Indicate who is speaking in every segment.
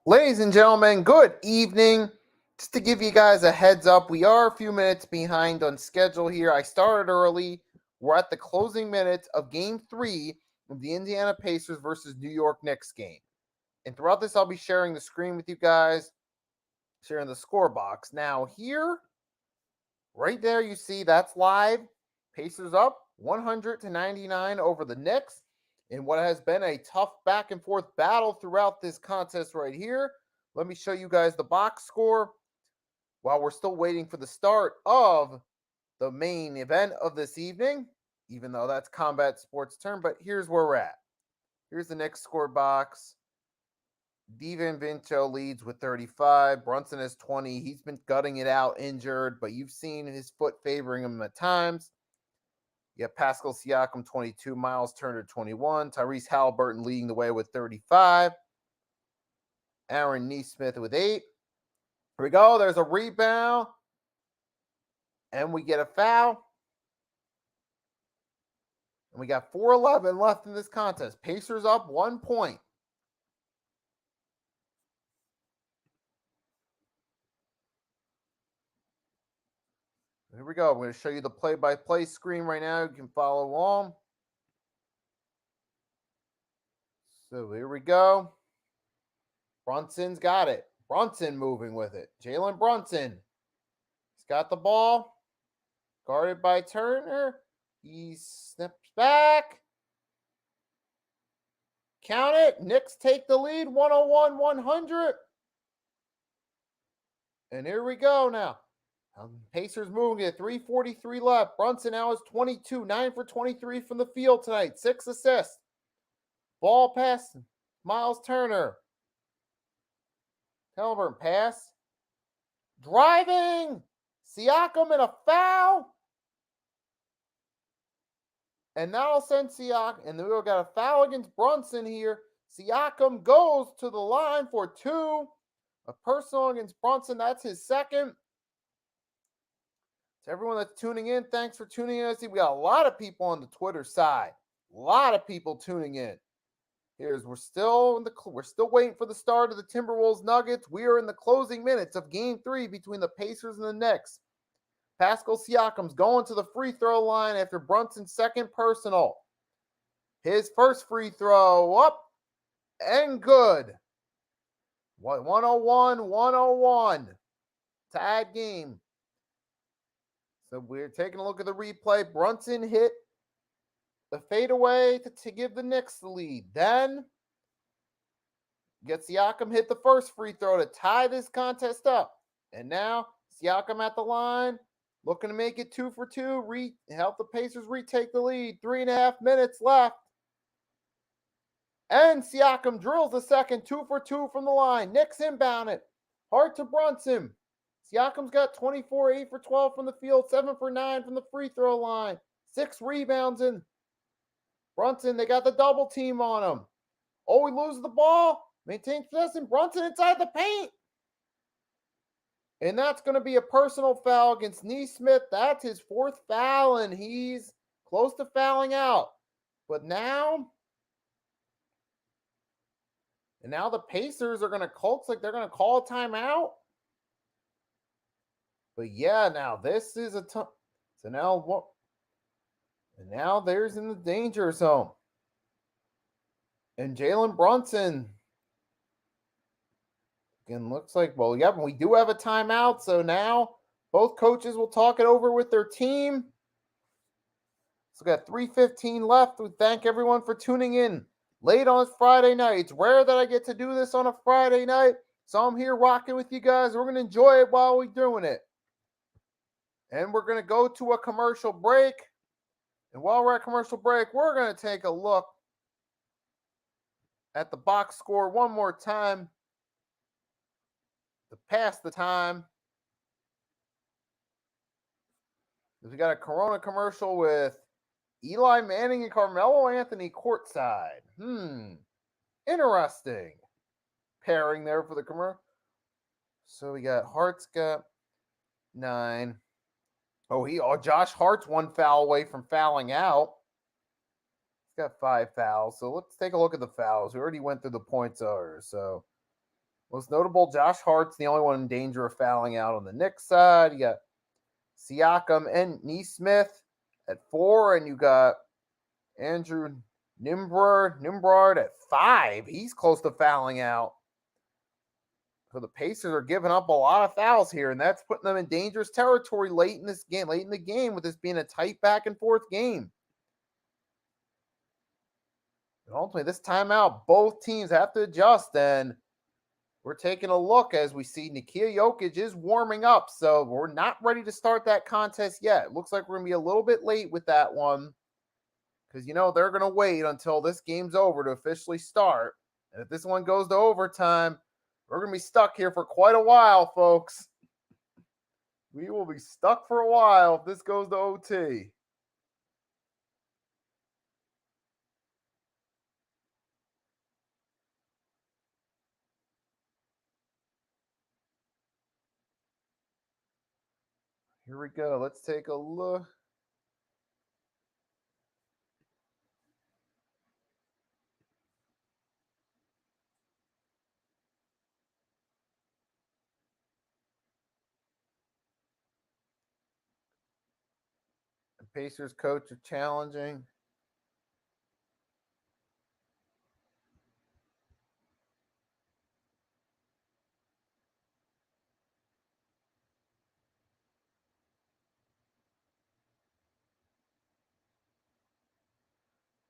Speaker 1: Ladies and gentlemen, good evening. Just to give you guys a heads up, we are a few minutes behind on schedule here. I started early. We're at the closing minutes of game 3 of the Indiana Pacers versus New York Knicks game. And throughout this, I'll be sharing the screen with you guys, sharing the score box. Now, here, right there, you see that's live. Pacers up 100-99 over the Knicks in what has been a tough back and forth battle throughout this contest right here. Let me show you guys the box score while we're still waiting for the start of the main event of this evening, even though that's Combat Sports Turn. But here's where we're at. Here's the next score box. DiVincenzo leads with 35. Brunson has 20. He's been gutting it out injured, but you've seen his foot favoring him at times. You have Pascal Siakam 22, Miles Turner 21, Tyrese Halliburton leading the way with 35. Aaron Nesmith with 8. Here we go. There's a rebound. And we get a foul. And we got 4:11 left in this contest. Pacers up 1 point. Here we go. I'm going to show you the play-by-play screen right now. You can follow along. So here we go. Brunson's got it. Brunson moving with it. Jalen Brunson. He's got the ball. Guarded by Turner. He steps back. Count it. Knicks take the lead. 101-100. And here we go now. Pacers moving at 3:43 left. Brunson now is 22, 9 for 23 from the field tonight. 6 assists. Ball pass. Miles Turner. Halliburton pass. Driving. Siakam and a foul. And that'll send Siakam. And we've got a foul against Brunson here. Siakam goes to the line for 2. A personal against Brunson. That's his second. To everyone that's tuning in, thanks for tuning in. I see we got a lot of people on the Twitter side. A lot of people tuning in. We're still waiting for the start of the Timberwolves Nuggets. We are in the closing minutes of game 3 between the Pacers and the Knicks. Pascal Siakam's going to the free throw line after Brunson's second personal. His first free throw up and good. 101-101. Tied game. So we're taking a look at the replay. Brunson hit the fadeaway to give the Knicks the lead. Then Siakam hit the first free throw to tie this contest up. And now Siakam at the line, looking to make it 2 for 2. Help the Pacers retake the lead. 3.5 minutes left. And Siakam drills the second, 2 for 2 from the line. Knicks inbound it. Hard to Brunson. Siakam's got 24, 8 for 12 from the field, 7 for 9 from the free throw line. 6 rebounds in. Brunson, they got the double team on him. Oh, he loses the ball. Maintains possession. Brunson inside the paint. And that's going to be a personal foul against Nesmith. That's his 4th foul, and he's close to fouling out. But now the Pacers are going to looks like they're going to call a timeout. But yeah, now this is a so now what? And now there's in the danger zone. And Jalen Brunson again looks like, well, yeah, we do have a timeout. So now both coaches will talk it over with their team. So we got 3:15 left. We thank everyone for tuning in late on Friday night. It's rare that I get to do this on a Friday night. So I'm here rocking with you guys. We're going to enjoy it while we're doing it. And we're going to go to a commercial break. And while we're at commercial break, we're going to take a look at the box score one more time to pass the time. We got a Corona commercial with Eli Manning and Carmelo Anthony courtside. Interesting pairing there for the commercial. So we got Hart's got 9. Josh Hart's 1 foul away from fouling out. He's got 5 fouls. So let's take a look at the fouls. We already went through the points order. So Most notable, Josh Hart's the only one in danger of fouling out on the Knicks side. You got Siakam and Neesmith at 4, and you got Andrew Nimbrard at 5. He's close to fouling out. So the Pacers are giving up a lot of fouls here, and that's putting them in dangerous territory late in the game, with this being a tight back and forth game. And ultimately, this timeout, both teams have to adjust, and we're taking a look as we see Nikola Jokic is warming up, so we're not ready to start that contest yet. It looks like we're going to be a little bit late with that one, because, they're going to wait until this game's over to officially start. And if this one goes to overtime, we're going to be stuck here for quite a while, folks. We will be stuck for a while if this goes to OT. Here we go. Let's take a look. The Pacers coach are challenging.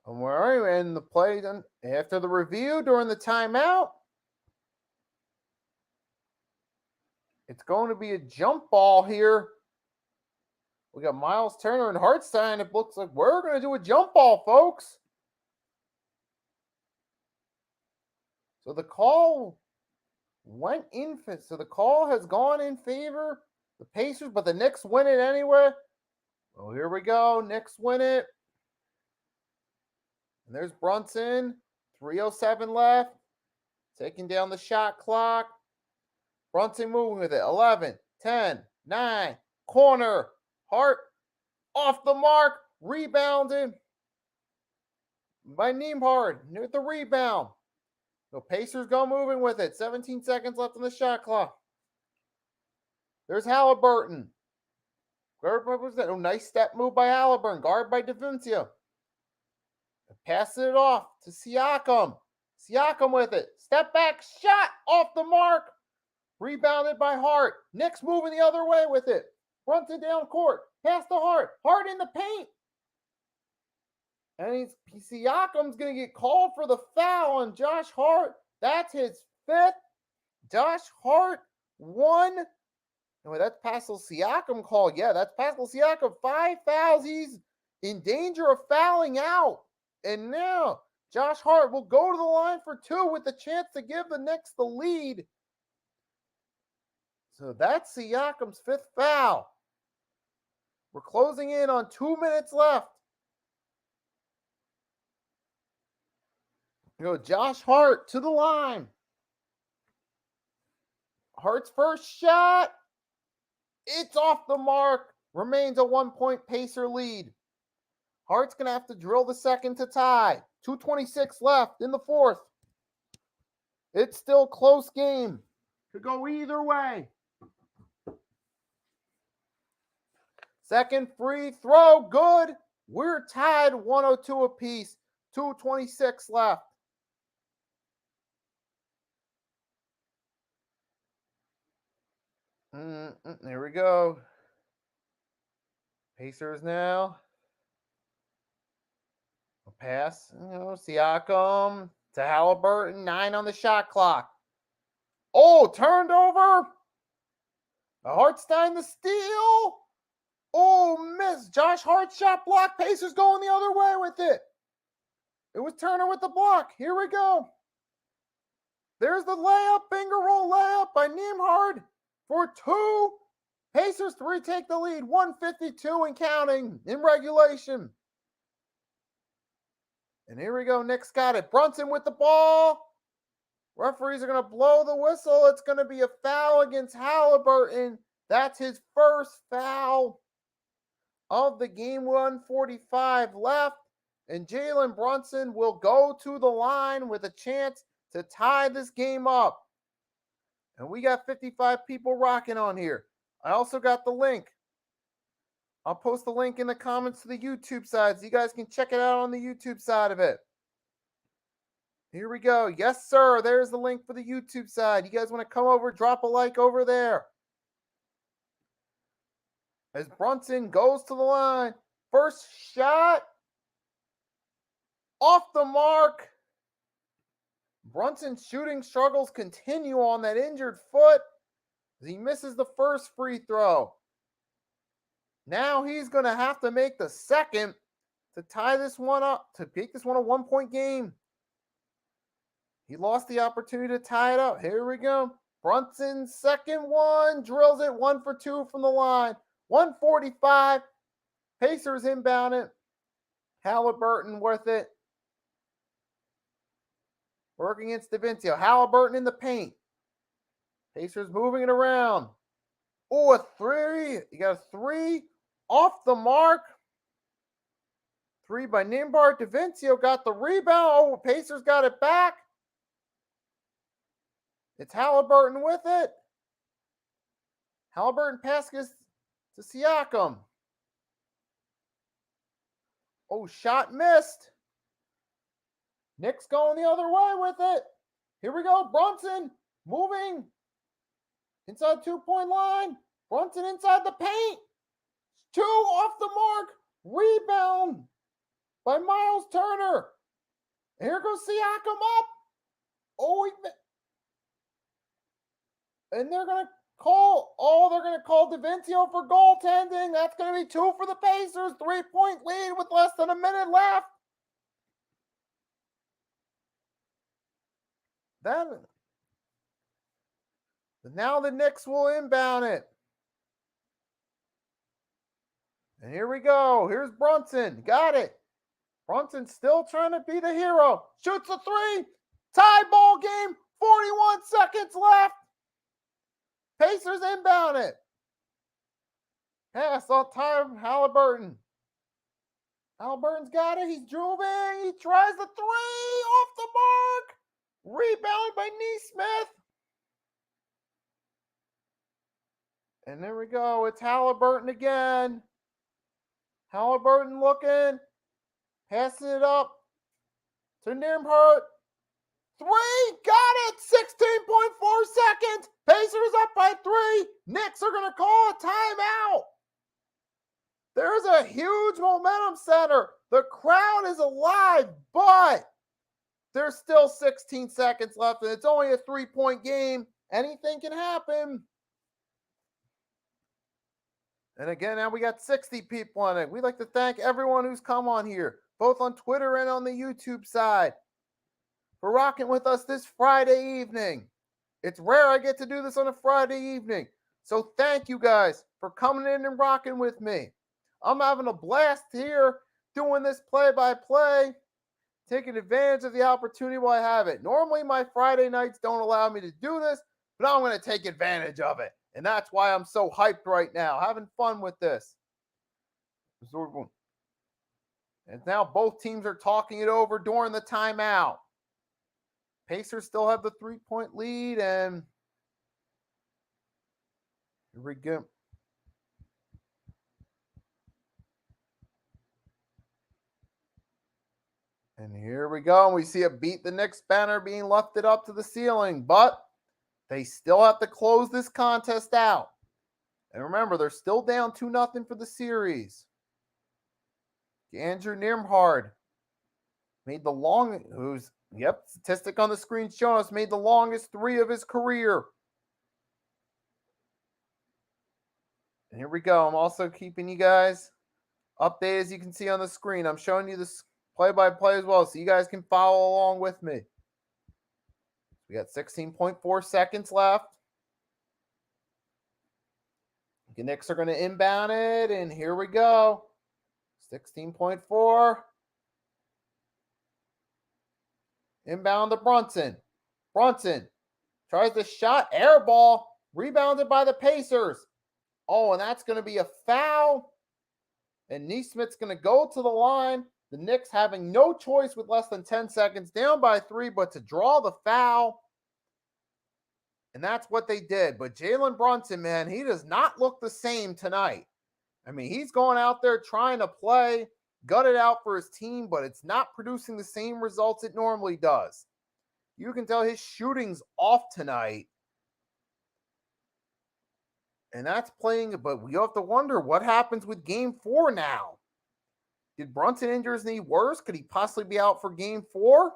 Speaker 1: And we're in the play done after the review during the timeout. It's going to be a jump ball here. We got Miles Turner and Hartstein. It looks like we're going to do a jump ball, folks. So the call went in. So the call has gone in favor the Pacers, but the Knicks win it anyway. Well, here we go. Knicks win it. And there's Brunson. 3:07 left. Taking down the shot clock. Brunson moving with it. 11, 10, 9. Corner. Hart off the mark. Rebounded by Nembhard with the rebound. The Pacers go moving with it. 17 seconds left on the shot clock. There's Halliburton. What was that? Oh, nice step move by Halliburton. Guard by DaVinci. Passing it off to Siakam. Siakam with it. Step back shot off the mark. Rebounded by Hart. Knicks moving the other way with it. Brunson down court. Pass to Hart. Hart in the paint. And Siakam's going to get called for the foul on Josh Hart. That's his 5th. Josh Hart 1. No, that's Pascal Siakam call. Yeah, that's Pascal Siakam. 5 fouls. He's in danger of fouling out. And now Josh Hart will go to the line for 2 with the chance to give the Knicks the lead. So that's Siakam's 5th foul. We're closing in on 2 minutes left. Josh Hart to the line. Hart's first shot. It's off the mark. Remains a 1-point Pacer lead. Hart's going to have to drill the second to tie. 2:26 left in the 4th. It's still close game. Could go either way. Second free throw, good. We're tied 102 apiece. 2:26 left. There we go. Pacers now. A pass. Siakam to Halliburton. 9 on the shot clock. Oh, turned over. Hartstein the steal. Oh, miss. Josh Hart shot block. Pacers going the other way with it. It was Turner with the block. Here we go. There's the layup. Finger roll layup by Nembhard for 2. Pacers to retake the lead. 152 and counting in regulation. And here we go. Knicks got it. Brunson with the ball. Referees are going to blow the whistle. It's going to be a foul against Halliburton. That's his first foul of the game. 1:45 left. And Jalen Brunson will go to the line with a chance to tie this game up. And we got 55 people rocking on here. I also got the link. I'll post the link in the comments to the YouTube side so you guys can check it out on the YouTube side of it. Here we go. Yes, sir. There's the link for the YouTube side. You guys want to come over, drop a like over there. As Brunson goes to the line. First shot. Off the mark. Brunson's shooting struggles continue on that injured foot as he misses the first free throw. Now he's going to have to make the second to tie this one up, to make this one a 1-point game. He lost the opportunity to tie it up. Here we go. Brunson's second one, drills it 1 for 2 from the line. 145. Pacers inbound it. Halliburton with it. Working against DaVincio. Halliburton in the paint. Pacers moving it around. Oh, a three. You got a three off the mark. Three by Nembhard. DaVincio got the rebound. Oh, Pacers got it back. It's Halliburton with it. Halliburton passes to Siakam. Oh, shot missed. Knicks going the other way with it. Here we go. Brunson moving inside 2-point line. Brunson inside the paint. 2 off the mark. Rebound by Miles Turner. Here goes Siakam up. Oh, and they're going to call DaVincio for goaltending. That's going to be 2 for the Pacers. 3-point lead with less than a minute left. Now the Knicks will inbound it. And here we go. Here's Brunson. Got it. Brunson still trying to be the hero. Shoots a 3. Tie ball game. 41 seconds left. Pacers inbound it. Pass on time. Halliburton. Halliburton's got it. He's driving. He tries the 3 off the mark. Rebounded by Nesmith. And there we go. It's Halliburton again. Halliburton looking. Passing it up to Nembhard. 3. Got it. 16.4 seconds. Pacers up by 3. Knicks are going to call a timeout. There's a huge momentum center. The crowd is alive, but there's still 16 seconds left, and it's only a 3-point game. Anything can happen. And again, now we got 60 people on it. We'd like to thank everyone who's come on here, both on Twitter and on the YouTube side, for rocking with us this Friday evening. It's rare I get to do this on a Friday evening. So thank you guys for coming in and rocking with me. I'm having a blast here doing this play-by-play, taking advantage of the opportunity while I have it. Normally, my Friday nights don't allow me to do this, but I'm going to take advantage of it. And that's why I'm so hyped right now, having fun with this. And now both teams are talking it over during the timeout. Pacers still have the 3-point lead, and here we go. And here we go. And we see a beat the Knicks banner being lifted up to the ceiling, but they still have to close this contest out. And remember, they're still down 2-0 for the series. Andrew Nembhard made the statistic on the screen showing us, made the longest 3 of his career. And here we go. I'm also keeping you guys updated, as you can see on the screen. I'm showing you this play-by-play as well, so you guys can follow along with me. We got 16.4 seconds left. The Knicks are going to inbound it, and here we go. 16.4. Inbound to Brunson. Brunson tries the shot. Air ball. Rebounded by the Pacers. Oh, and that's going to be a foul. And Nesmith's going to go to the line. The Knicks having no choice with less than 10 seconds. Down by 3, but to draw the foul. And that's what they did. But Jalen Brunson, man, he does not look the same tonight. I mean, he's going out there trying to play, gut it out for his team, but it's not producing the same results it normally does. You can tell his shooting's off tonight. And that's playing, but we have to wonder what happens with game 4 now. Did Brunson injure his knee worse? Could he possibly be out for game 4?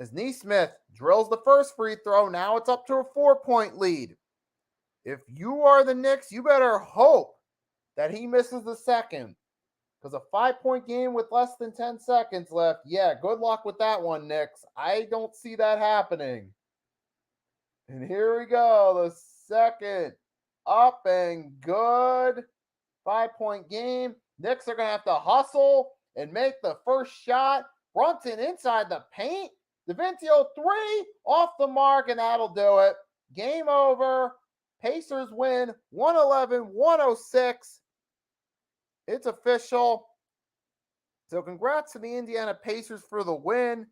Speaker 1: As Neesmith drills the first free throw, now it's up to a 4-point lead. If you are the Knicks, you better hope that he misses the second. Because a 5-point game with less than 10 seconds left, yeah, good luck with that one, Knicks. I don't see that happening. And here we go, the second up and good 5-point game. Knicks are going to have to hustle and make the first shot. Brunson inside the paint. DaVincio 3 off the mark, and that'll do it. Game over. Pacers win 111-106. It's official. So congrats to the Indiana Pacers for the win.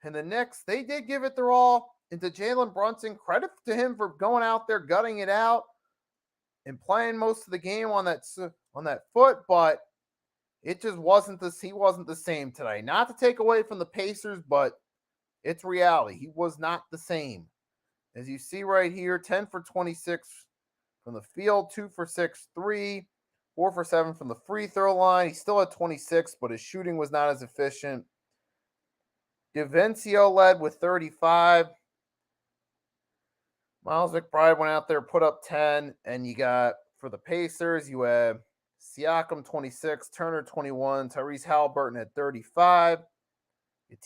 Speaker 1: And the Knicks, they did give it their all. And to Jalen Brunson, credit to him for going out there, gutting it out, and playing most of the game on that foot. But it just wasn't this. He wasn't the same today. Not to take away from the Pacers, but it's reality. He was not the same. As you see right here, 10 for 26 from the field, 2 for 6, 3, 4 for 7 from the free throw line. He still had 26, but his shooting was not as efficient. DaVincio led with 35. Miles McBride went out there, put up 10, and you got, for the Pacers, you have Siakam 26, Turner 21, Tyrese Halliburton had 35.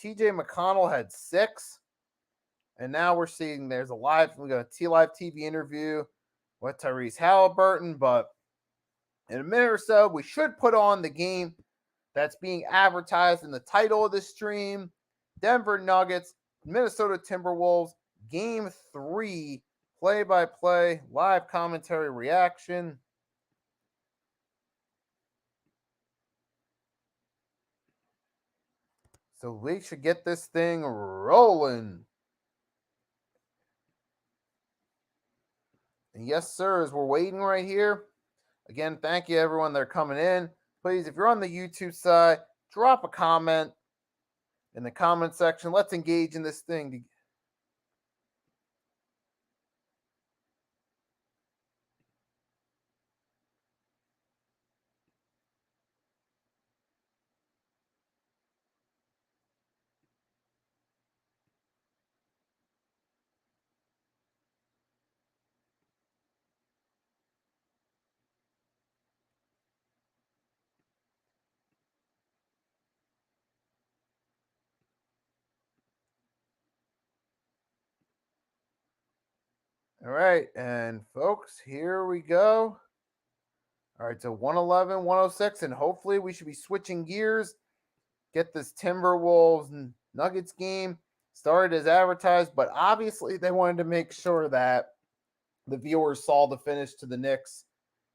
Speaker 1: TJ McConnell had 6. And now we're seeing we got a live TV interview with Tyrese Halliburton, but in a minute or so, we should put on the game that's being advertised in the title of this stream. Denver Nuggets, Minnesota Timberwolves, Game 3, play-by-play, live commentary reaction. So we should get this thing rolling. And yes, sir, as we're waiting right here, again, thank you everyone that are coming in. Please, if you're on the YouTube side, drop a comment in the comment section. Let's engage in this thing. All right, and folks, here we go. All right, so 111, 106, and hopefully we should be switching gears. Get this Timberwolves and Nuggets game started as advertised, but obviously they wanted to make sure that the viewers saw the finish to the Knicks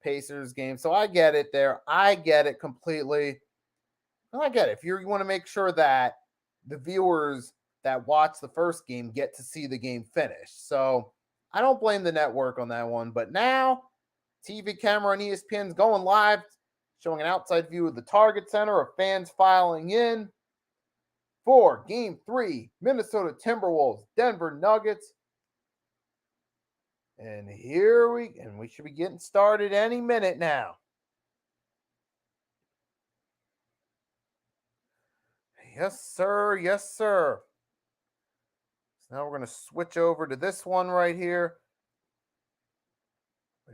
Speaker 1: Pacers game. So I get it there. I get it completely. I get it. If you want to make sure that the viewers that watch the first game get to see the game finish. So I don't blame the network on that one. But now, TV camera on ESPN's going live, showing an outside view of the Target Center of fans filing in for Game 3, Minnesota Timberwolves, Denver Nuggets. And we should be getting started any minute now. Yes, sir. Yes, sir. So now we're going to switch over to this one right here.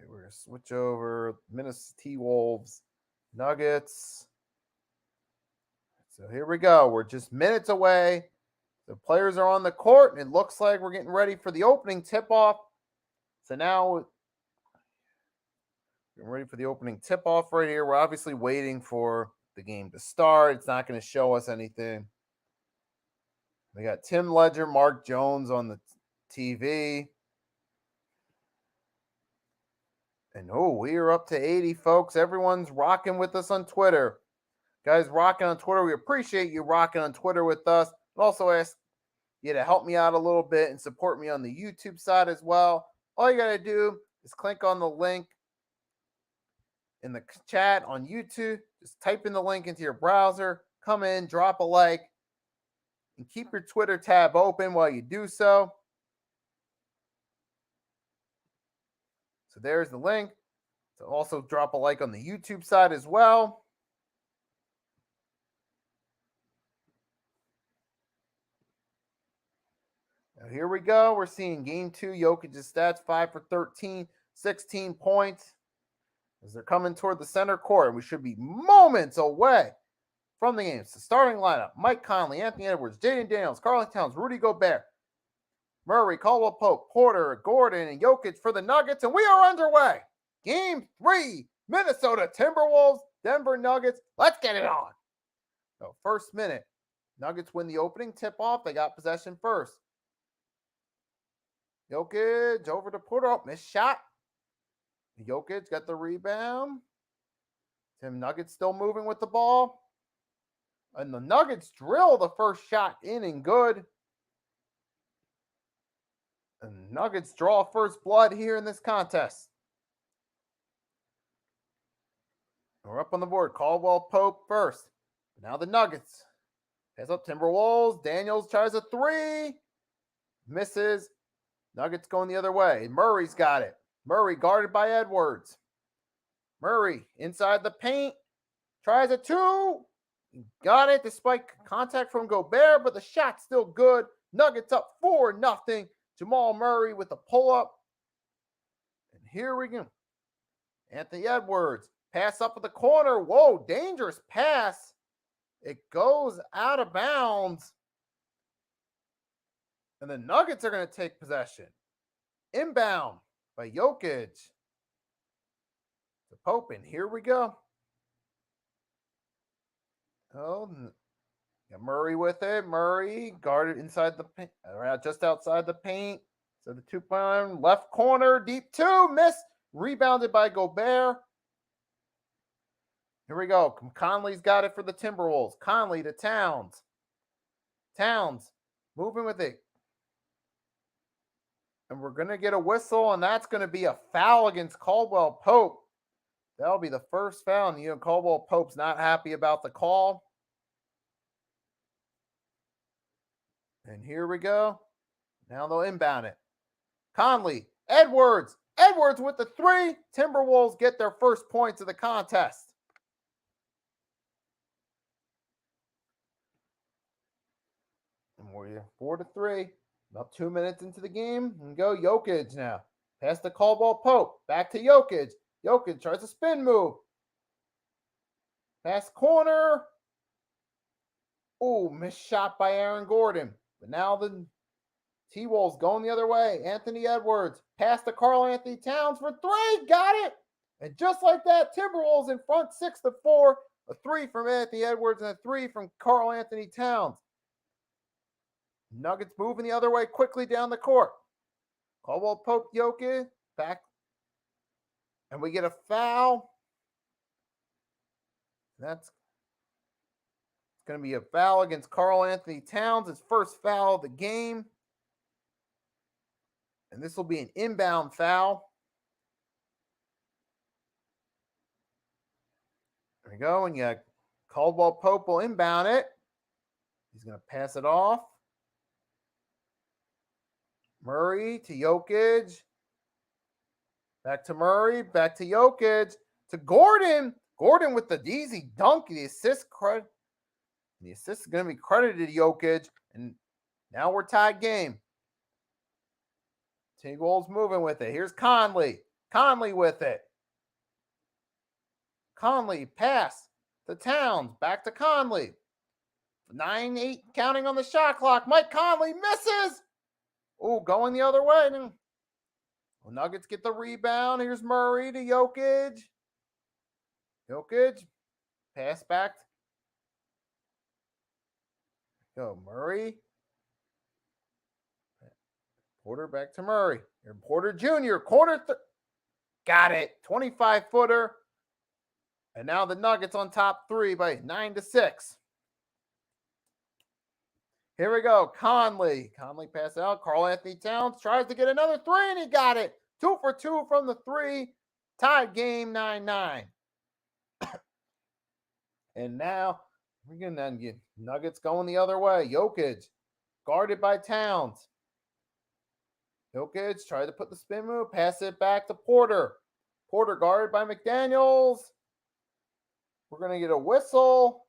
Speaker 1: We're going to switch over Minnesota T-Wolves, Nuggets. So here we go. We're just minutes away. The players are on the court, and it looks like we're getting ready for the opening tip-off. So now we're ready for the opening tip-off right here. We're obviously waiting for the game to start. It's not going to show us anything. We got Tim Ledger, Mark Jones on the TV. And we are up to 80, folks. Everyone's rocking with us on Twitter. Guys rocking on Twitter. We appreciate you rocking on Twitter with us. And also ask you to help me out a little bit and support me on the YouTube side as well. All you got to do is click on the link in the chat on YouTube. Just type in the link into your browser, come in, drop a like, and keep your Twitter tab open while you do so. So there's the link. So also drop a like on the YouTube side as well. Now here we go. We're seeing game 2. Jokic's stats 5 for 13, 16 points. As they're coming toward the center court, we should be moments away from the game. So starting lineup: Mike Conley, Anthony Edwards, Jaden Daniels, Karl Towns, Rudy Gobert, Murray, Caldwell Pope, Porter, Gordon, and Jokic for the Nuggets. And we are underway. Game 3, Minnesota Timberwolves, Denver Nuggets. Let's get it on. So first minute, Nuggets win the opening tip-off. They got possession first. Jokic over to Porter. Oh, missed shot. Jokic got the rebound. Tim Nuggets still moving with the ball. And the Nuggets drill the first shot in and good. And Nuggets draw first blood here in this contest. We're up on the board. Caldwell Pope first. Now the Nuggets. Pass up Timberwolves. Daniels tries a 3. Misses. Nuggets going the other way. Murray's got it. Murray guarded by Edwards. Murray inside the paint. Tries a 2. Got it despite contact from Gobert, but the shot's still good. Nuggets up 4-0. Jamal Murray with a pull-up. And here we go. Anthony Edwards. Pass up at the corner. Whoa, dangerous pass. It goes out of bounds. And the Nuggets are going to take possession. Inbound by Jokic. To Pope, and here we go. Oh, got Murray with it. Murray guarded inside the paint, just outside the paint. So the 2-point left corner, deep 2, miss. Rebounded by Gobert. Here we go. Conley's got it for the Timberwolves. Conley to Towns. Towns moving with it. And we're going to get a whistle, and that's going to be a foul against Caldwell Pope. That'll be the first foul. And Caldwell Pope's not happy about the call. And here we go. Now they'll inbound it. Conley, Edwards. Edwards with the 3. Timberwolves get their first points of the contest. And we're 4-3. About 2 minutes into the game. And go Jokic now. Pass to Caldwell Pope. Back to Jokic. Jokic tries a spin move. Pass corner. Oh, missed shot by Aaron Gordon. But now the T-Wolves going the other way. Anthony Edwards. Pass to Karl Anthony Towns for 3. Got it. And just like that, Timberwolves in front 6-4. A 3 from Anthony Edwards and a 3 from Karl Anthony Towns. Nuggets moving the other way quickly down the court. Caldwell Pope, Jokic back. And we get a foul. That's going to be a foul against Karl Anthony Towns. His first foul of the game. And this will be an inbound foul. There we go. And yeah, Caldwell Pope will inbound it. He's going to pass it off. Murray to Jokic. Back to Murray. Back to Jokic. To Gordon. Gordon with the easy dunk. The assist is going to be credited to Jokic. And now we're tied game. T-Wolves moving with it. Here's Conley. Conley with it. Conley pass to Towns. Back to Conley. 9-8 counting on the shot clock. Mike Conley misses. Oh, going the other way. Well, Nuggets get the rebound. Here's Murray to Jokic. Jokic. Pass back. Go, Murray. Porter back to Murray. Here, Porter Jr. Got it. 25-footer. And now the Nuggets on top 3 by 9-6. Here we go. Conley. Conley passes out. Karl Anthony Towns tries to get another three, and he got it. 2 for 2 from the three. Tied game 9-9. And now we're going to get Nuggets going the other way. Jokic guarded by Towns. Jokic tried to put the spin move, pass it back to Porter. Porter guarded by McDaniels. We're going to get a whistle,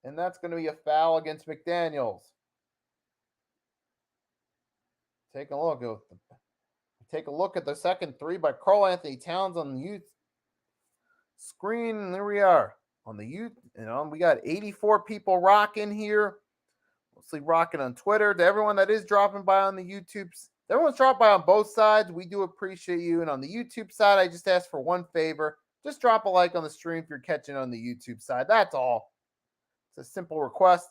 Speaker 1: and that's going to be a foul against McDaniels. Take a look at the second three by Karl Anthony Towns on the youth screen. And there we are on the youth. We got 84 people rocking here. Mostly rocking on Twitter. To everyone that is dropping by on the YouTubes, everyone's dropped by on both sides. We do appreciate you. And on the YouTube side, I just ask for one favor. Just drop a like on the stream if you're catching on the YouTube side. That's all. It's a simple request.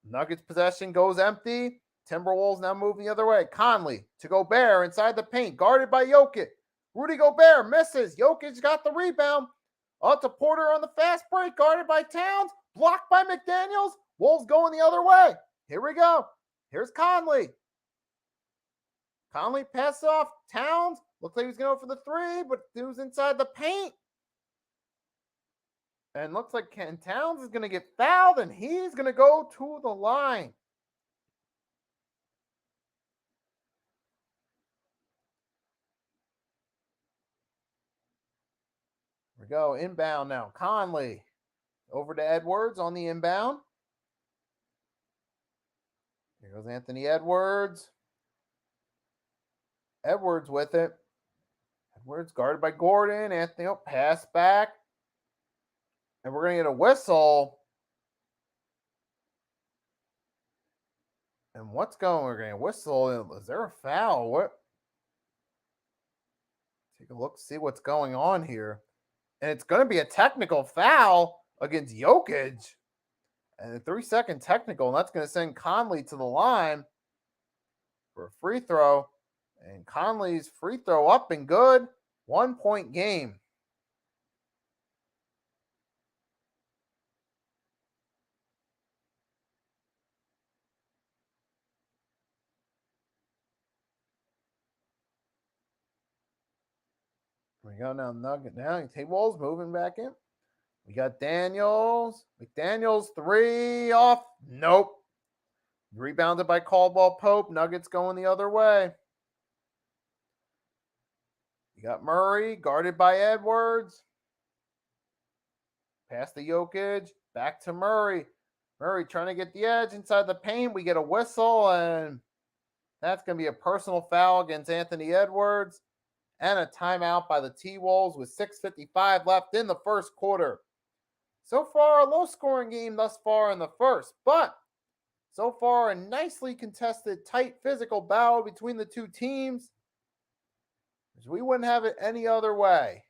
Speaker 1: Nuggets possession goes empty. Timberwolves now moving the other way. Conley to Gobert inside the paint, guarded by Jokic. Rudy Gobert misses. Jokic got the rebound. Up to Porter on the fast break, guarded by Towns. Blocked by McDaniels. Wolves going the other way. Here we go. Here's Conley. Conley passes off. Towns. Looks like he was going for the three, but he was inside the paint. And looks like Ken Towns is going to get fouled, and he's going to go to the line. Here we go. Inbound now. Conley over to Edwards on the inbound. Here goes Anthony Edwards. Edwards with it. Edwards guarded by Gordon. Anthony pass back. And we're going to get a whistle. And what's going on? We're going to whistle. Is there a foul? What? Take a look, see what's going on here. And it's going to be a technical foul against Jokic. And a 3-second technical. And that's going to send Conley to the line for a free throw. And Conley's free throw up and good. 1-point game. We go now. Nugget now. T-Wolves moving back in. We got Daniels. McDaniels 3 off. Nope. Rebounded by Caldwell Pope. Nuggets going the other way. You got Murray guarded by Edwards. Pass to Jokic. Back to Murray. Murray trying to get the edge inside the paint. We get a whistle, and that's going to be a personal foul against Anthony Edwards. And a timeout by the T-Wolves with 6:55 left in the first quarter. So far, a low-scoring game thus far in the first, but so far a nicely contested, tight physical battle between the two teams. We wouldn't have it any other way.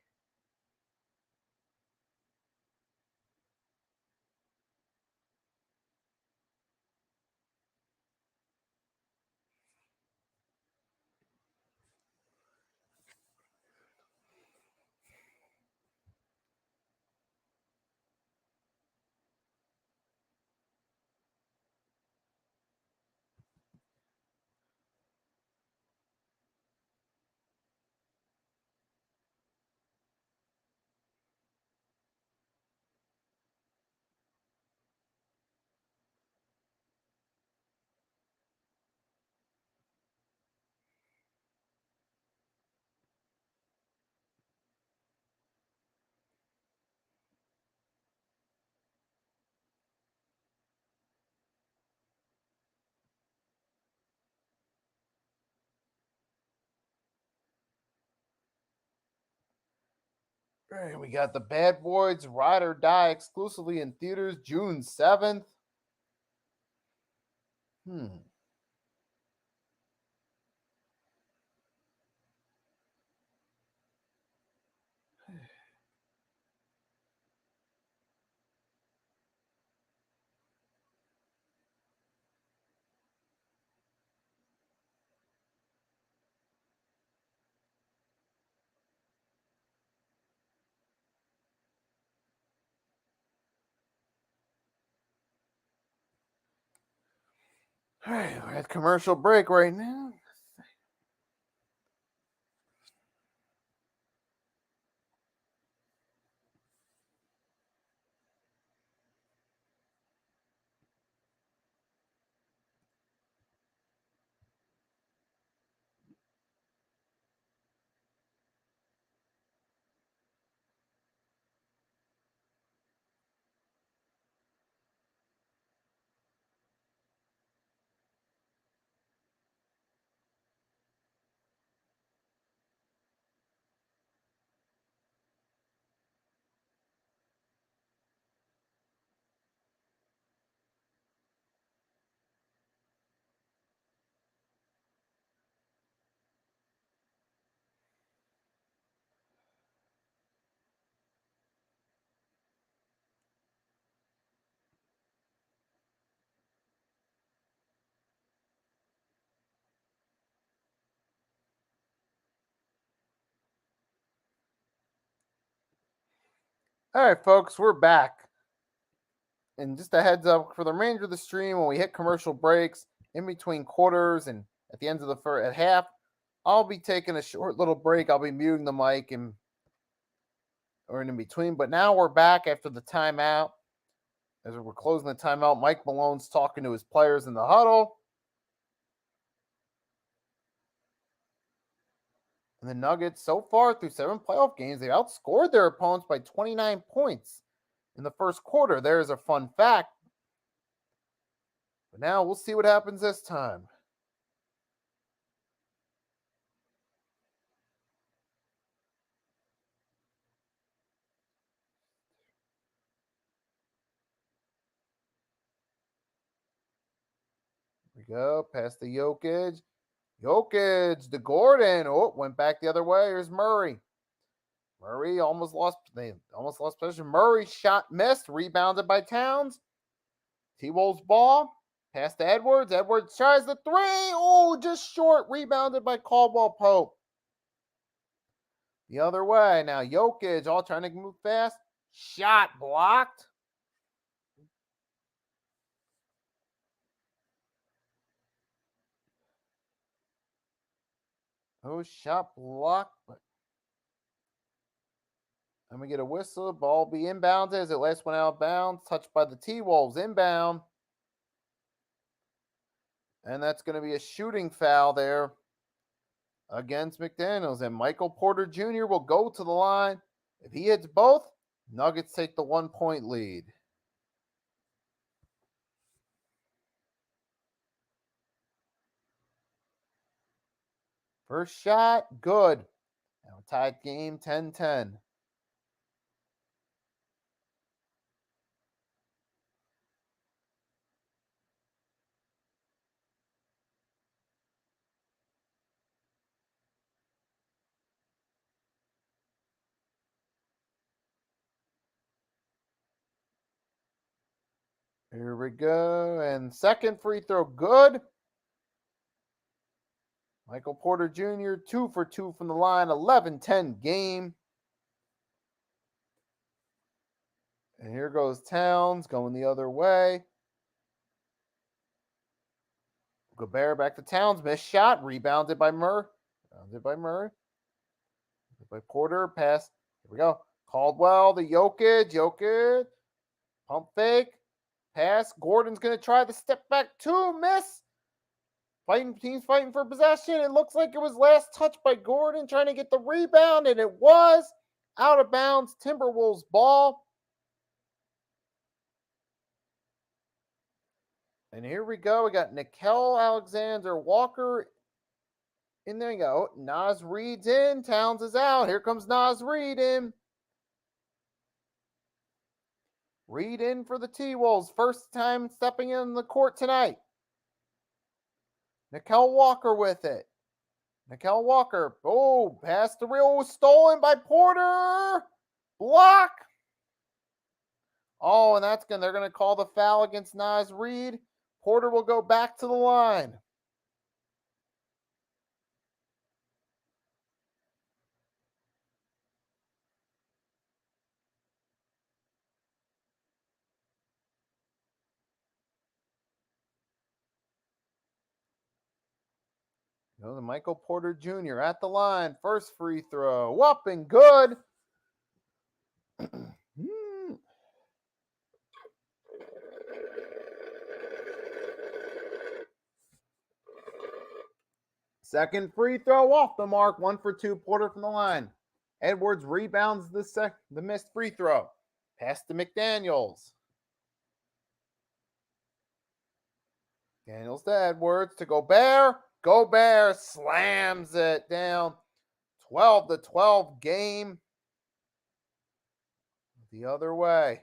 Speaker 1: All right, we got the Bad Boys Ride or Die exclusively in theaters June 7th. All right, we're at commercial break right now. All right, folks, we're back. And just a heads up for the remainder of the stream, when we hit commercial breaks in between quarters and at the end of the first at half, I'll be taking a short little break. I'll be muting the mic and or in between. But now we're back after the timeout. As we're closing the timeout, Mike Malone's talking to his players in the huddle. And the Nuggets, so far through 7 playoff games, they've outscored their opponents by 29 points in the first quarter. There's a fun fact. But now we'll see what happens this time. Here we go. Past the Jokic. Jokic to Gordon. Oh, went back the other way. Here's Murray. Murray they almost lost possession. Murray shot missed, rebounded by Towns. T-Wolves ball. Pass to Edwards. Edwards tries the three. Oh, just short. Rebounded by Caldwell Pope. The other way. Now Jokic all trying to move fast. Shot blocked. Oh, shot blocked. But and we get a whistle. Ball be inbounded as it last went out of bounds. Touched by the T-Wolves. Inbound. And that's going to be a shooting foul there against McDaniels. And Michael Porter Jr. will go to the line. If he hits both, Nuggets take the 1-point lead. First shot, good. Now tied game 10-10. Here we go. And second free throw, good. Michael Porter Jr., 2 for 2 from the line, 11-10 game. And here goes Towns going the other way. Gobert back to Towns. Missed shot. Rebounded by Murray. By Porter. Pass. Here we go. Caldwell, the Jokic. Jokic. Pump fake. Pass. Gordon's going to try the step back two. Miss. Teams fighting for possession. It looks like it was last touch by Gordon trying to get the rebound, and it was out of bounds. Timberwolves ball. And here we go. We got Nickeil Alexander Walker in there. You go. Naz Reid's in. Towns is out. Here comes Naz Reid in. Reid in for the T-Wolves. First time stepping in the court tonight. Nickeil Walker with it. Nickeil Walker. Oh, pass the real. Stolen by Porter. Block. Oh, and they're gonna call the foul against Naz Reid. Porter will go back to the line. Goes to Michael Porter Jr. at the line. First free throw. Up and good. Second free throw off the mark. 1 for 2. Porter from the line. Edwards rebounds the missed free throw. Pass to McDaniels. Daniels to Edwards to Gobert. Gobert slams it down. 12-12 game. The other way.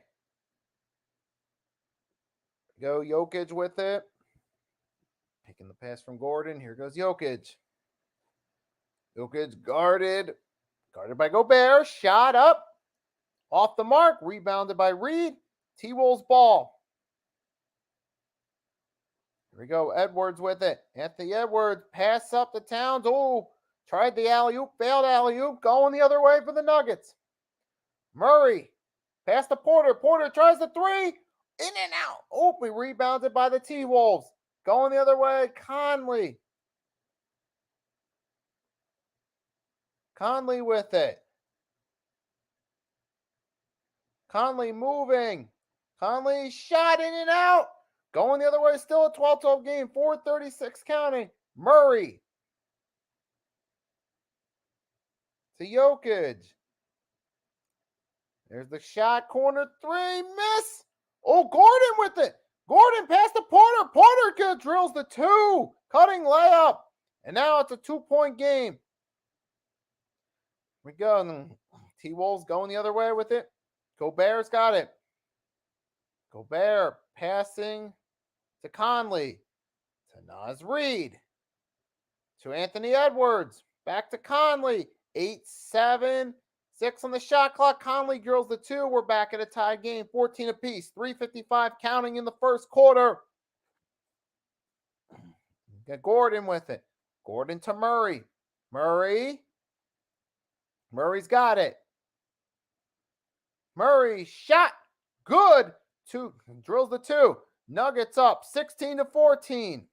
Speaker 1: Go Jokic with it. Taking the pass from Gordon. Here goes Jokic. Jokic guarded by Gobert. Shot up. Off the mark. Rebounded by Reed. T-Wolves ball. Here we go. Edwards with it. Anthony Edwards. Pass up to Towns. Oh, tried the alley-oop. Failed alley-oop. Going the other way for the Nuggets. Murray. Pass to Porter. Porter tries the three. In and out. Oh, we rebounded by the T-Wolves. Going the other way. Conley. Conley with it. Conley moving. Conley shot in and out. Going the other way. Still a 12-12 game. 4:36 counting. Murray. To Jokic. There's the shot. Corner three. Miss. Oh, Gordon with it. Gordon past to Porter. Porter drills the two. Cutting layup. And now it's a 2-point game. Here we go. T-Wolves going the other way with it. Gobert's got it. Gobert passing to Conley. To Naz Reid. To Anthony Edwards. Back to Conley. 8-7. 6 on the shot clock. Conley drills the two. We're back at a tie game. 14 apiece. 3:55 counting in the first quarter. Got Gordon with it. Gordon to Murray. Murray's got it. Murray shot. Good. Two. Drills the two. Nuggets up 16-14.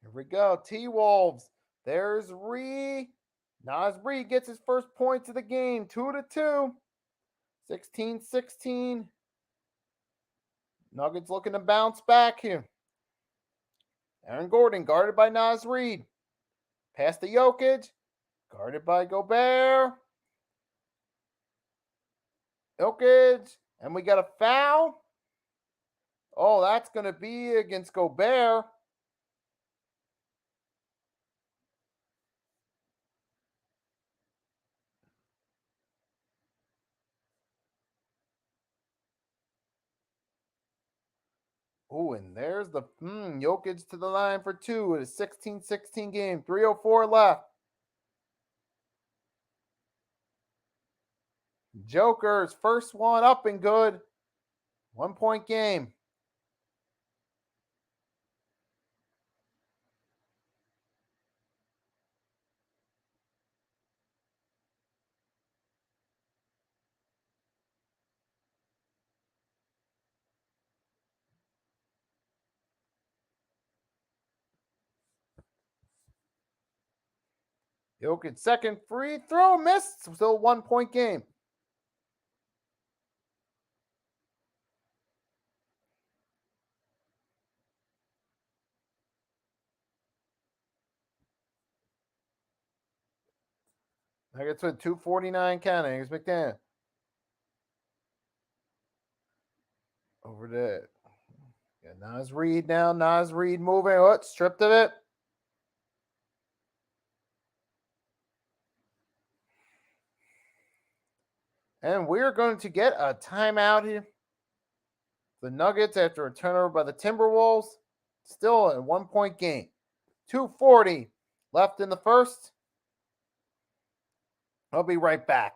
Speaker 1: Here we go. T-Wolves. There's Naz Reid gets his first points of the game. 2-2. 16-16. Nuggets looking to bounce back here. Aaron Gordon guarded by Naz Reid. Pass to Jokic. Guarded by Gobert. Jokic. And we got a foul. Oh, that's going to be against Gobert. Oh, and there's the Jokic to the line for two. It is 16-16 game. 3:04 left. Joker's first one up and good. 1-point game. Jokic second free throw missed. Still 1-point game. Nuggets with 2:49 counting. Here's McDaniel. Over to Naz Reid now. Naz Reid moving. Oh, stripped of it. And we're going to get a timeout here. The Nuggets, after a turnover by the Timberwolves, still a 1-point game. 2:40 left in the first. I'll be right back.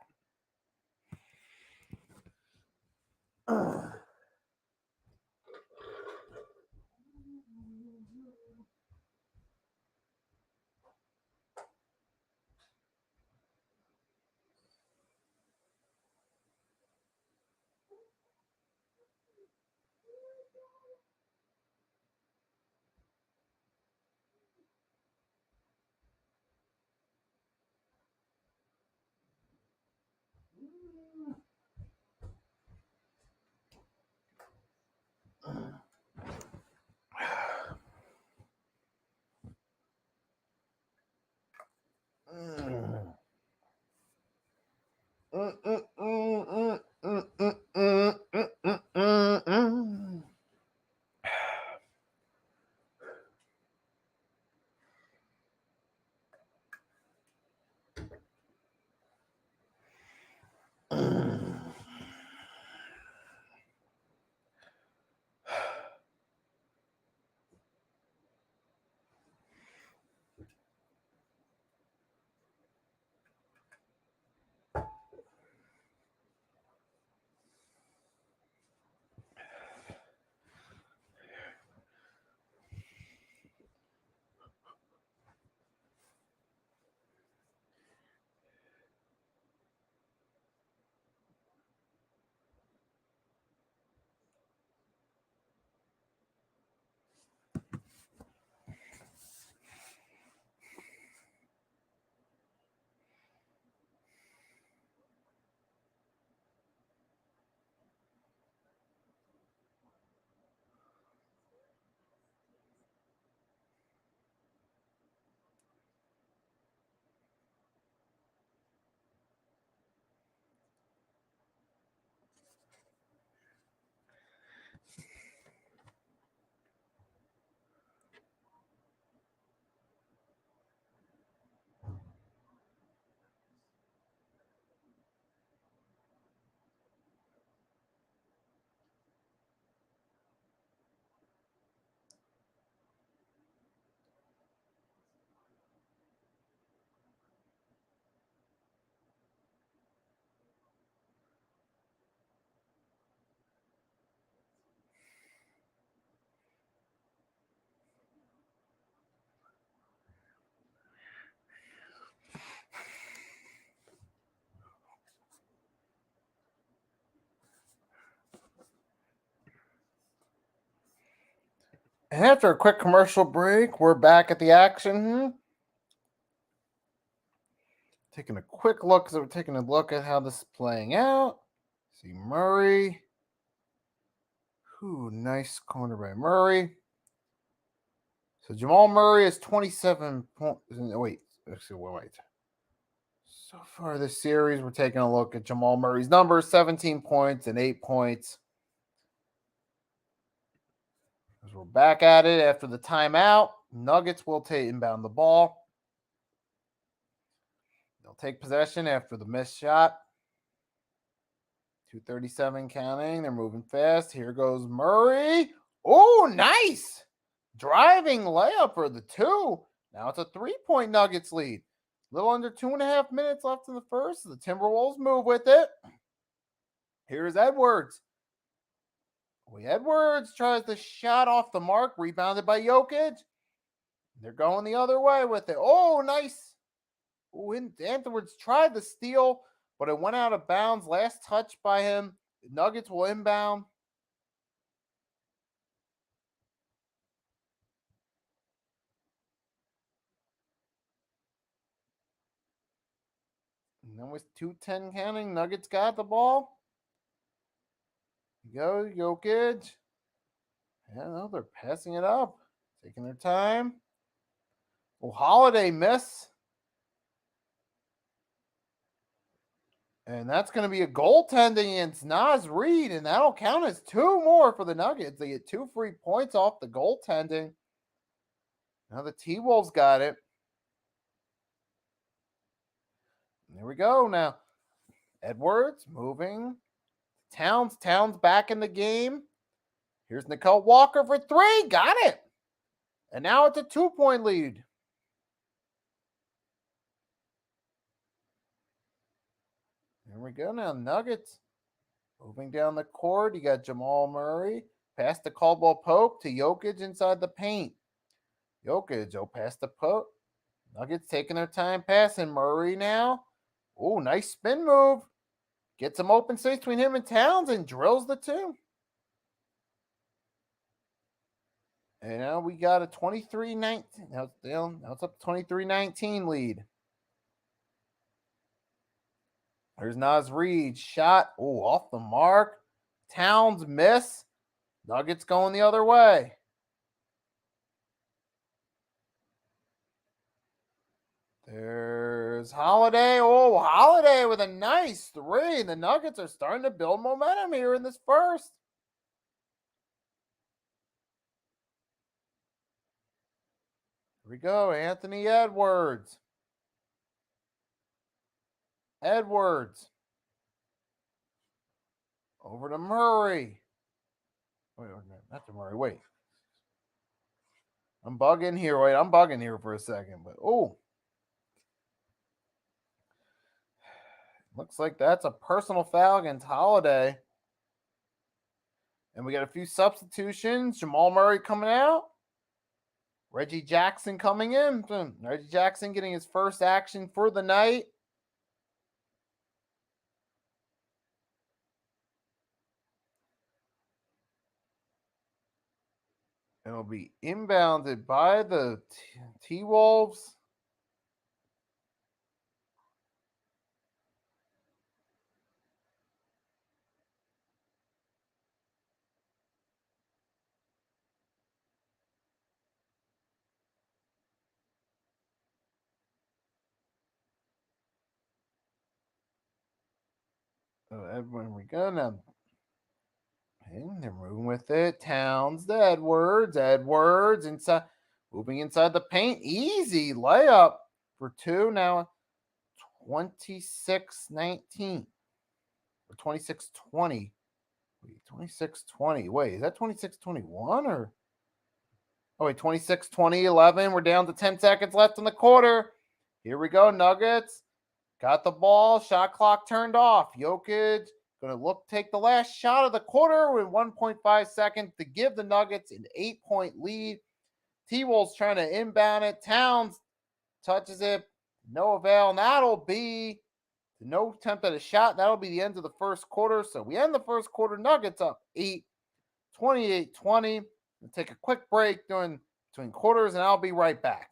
Speaker 1: And after a quick commercial break, we're back at the action. Taking a quick look, so we're taking a look at how this is playing out. See Murray. Ooh, nice corner by Murray. So Jamal Murray is 27 points. Wait. So far this series, we're taking a look at Jamal Murray's numbers: 17 points and 8 points. As we're back at it after the timeout, Nuggets will take inbound the ball. They'll take possession after the missed shot. 2:37 counting. They're moving fast. Here goes Murray. Oh, nice. Driving layup for the two. Now it's a 3-point Nuggets lead. A little under 2.5 minutes left in the first. The Timberwolves move with it. Here's Edwards. Edwards tries the shot off the mark. Rebounded by Jokic. They're going the other way with it. Oh, nice. Oh, Edwards tried the steal, but it went out of bounds. Last touch by him. The Nuggets will inbound. And then with 2:10 counting, Nuggets got the ball. Go, Jokic. Yeah, no, they're passing it up. Taking their time. Oh, Holiday miss. And that's going to be a goaltending against Naz Reid, and that'll count as 2 more for the Nuggets. They get 2 free points off the goaltending. Now the T-Wolves got it. And there we go. Now, Edwards moving. Towns back in the game. Here's Nicole Walker for 3. Got it. And now it's a 2-point lead. There we go now. Nuggets moving down the court. You got Jamal Murray. Pass to Caldwell Pope to Jokic inside the paint. Jokic, pass to Pope. Nuggets taking their time passing. Murray now. Oh, nice spin move. Gets some open space between him and Towns and drills the 2. And now we got a 23-19. Now it's up 23-19 lead. There's Naz Reid. Shot. Oh, off the mark. Towns miss. Nuggets going the other way. There's Holiday. Oh, Holiday with a nice 3. The Nuggets are starting to build momentum here in this first. Here we go. Anthony Edwards. Over to Murray. Wait, not to Murray. Wait. I'm bugging here. I'm bugging here for a second. But, looks like that's a personal foul against Holiday. And we got a few substitutions. Jamal Murray coming out. Reggie Jackson coming in. Reggie Jackson getting his first action for the night. It'll be inbounded by the T-Wolves. When we go now, and they're moving with it. Towns to Edwards inside, moving inside the paint. Easy layup for 2. Now 26-19 or 26-20. Wait, 26-20. Wait, is that 26-21 or? Oh wait, 26-20-11. We're down to 10 seconds left in the quarter. Here we go, Nuggets. Got the ball. Shot clock turned off. Jokic going to take the last shot of the quarter with 1.5 seconds to give the Nuggets an 8-point lead. T-Wolves trying to inbound it. Towns touches it. No avail. And that'll be no attempt at a shot. That'll be the end of the first quarter. So we end the first quarter. Nuggets up 8, 28-20. take a quick break during between quarters, and I'll be right back.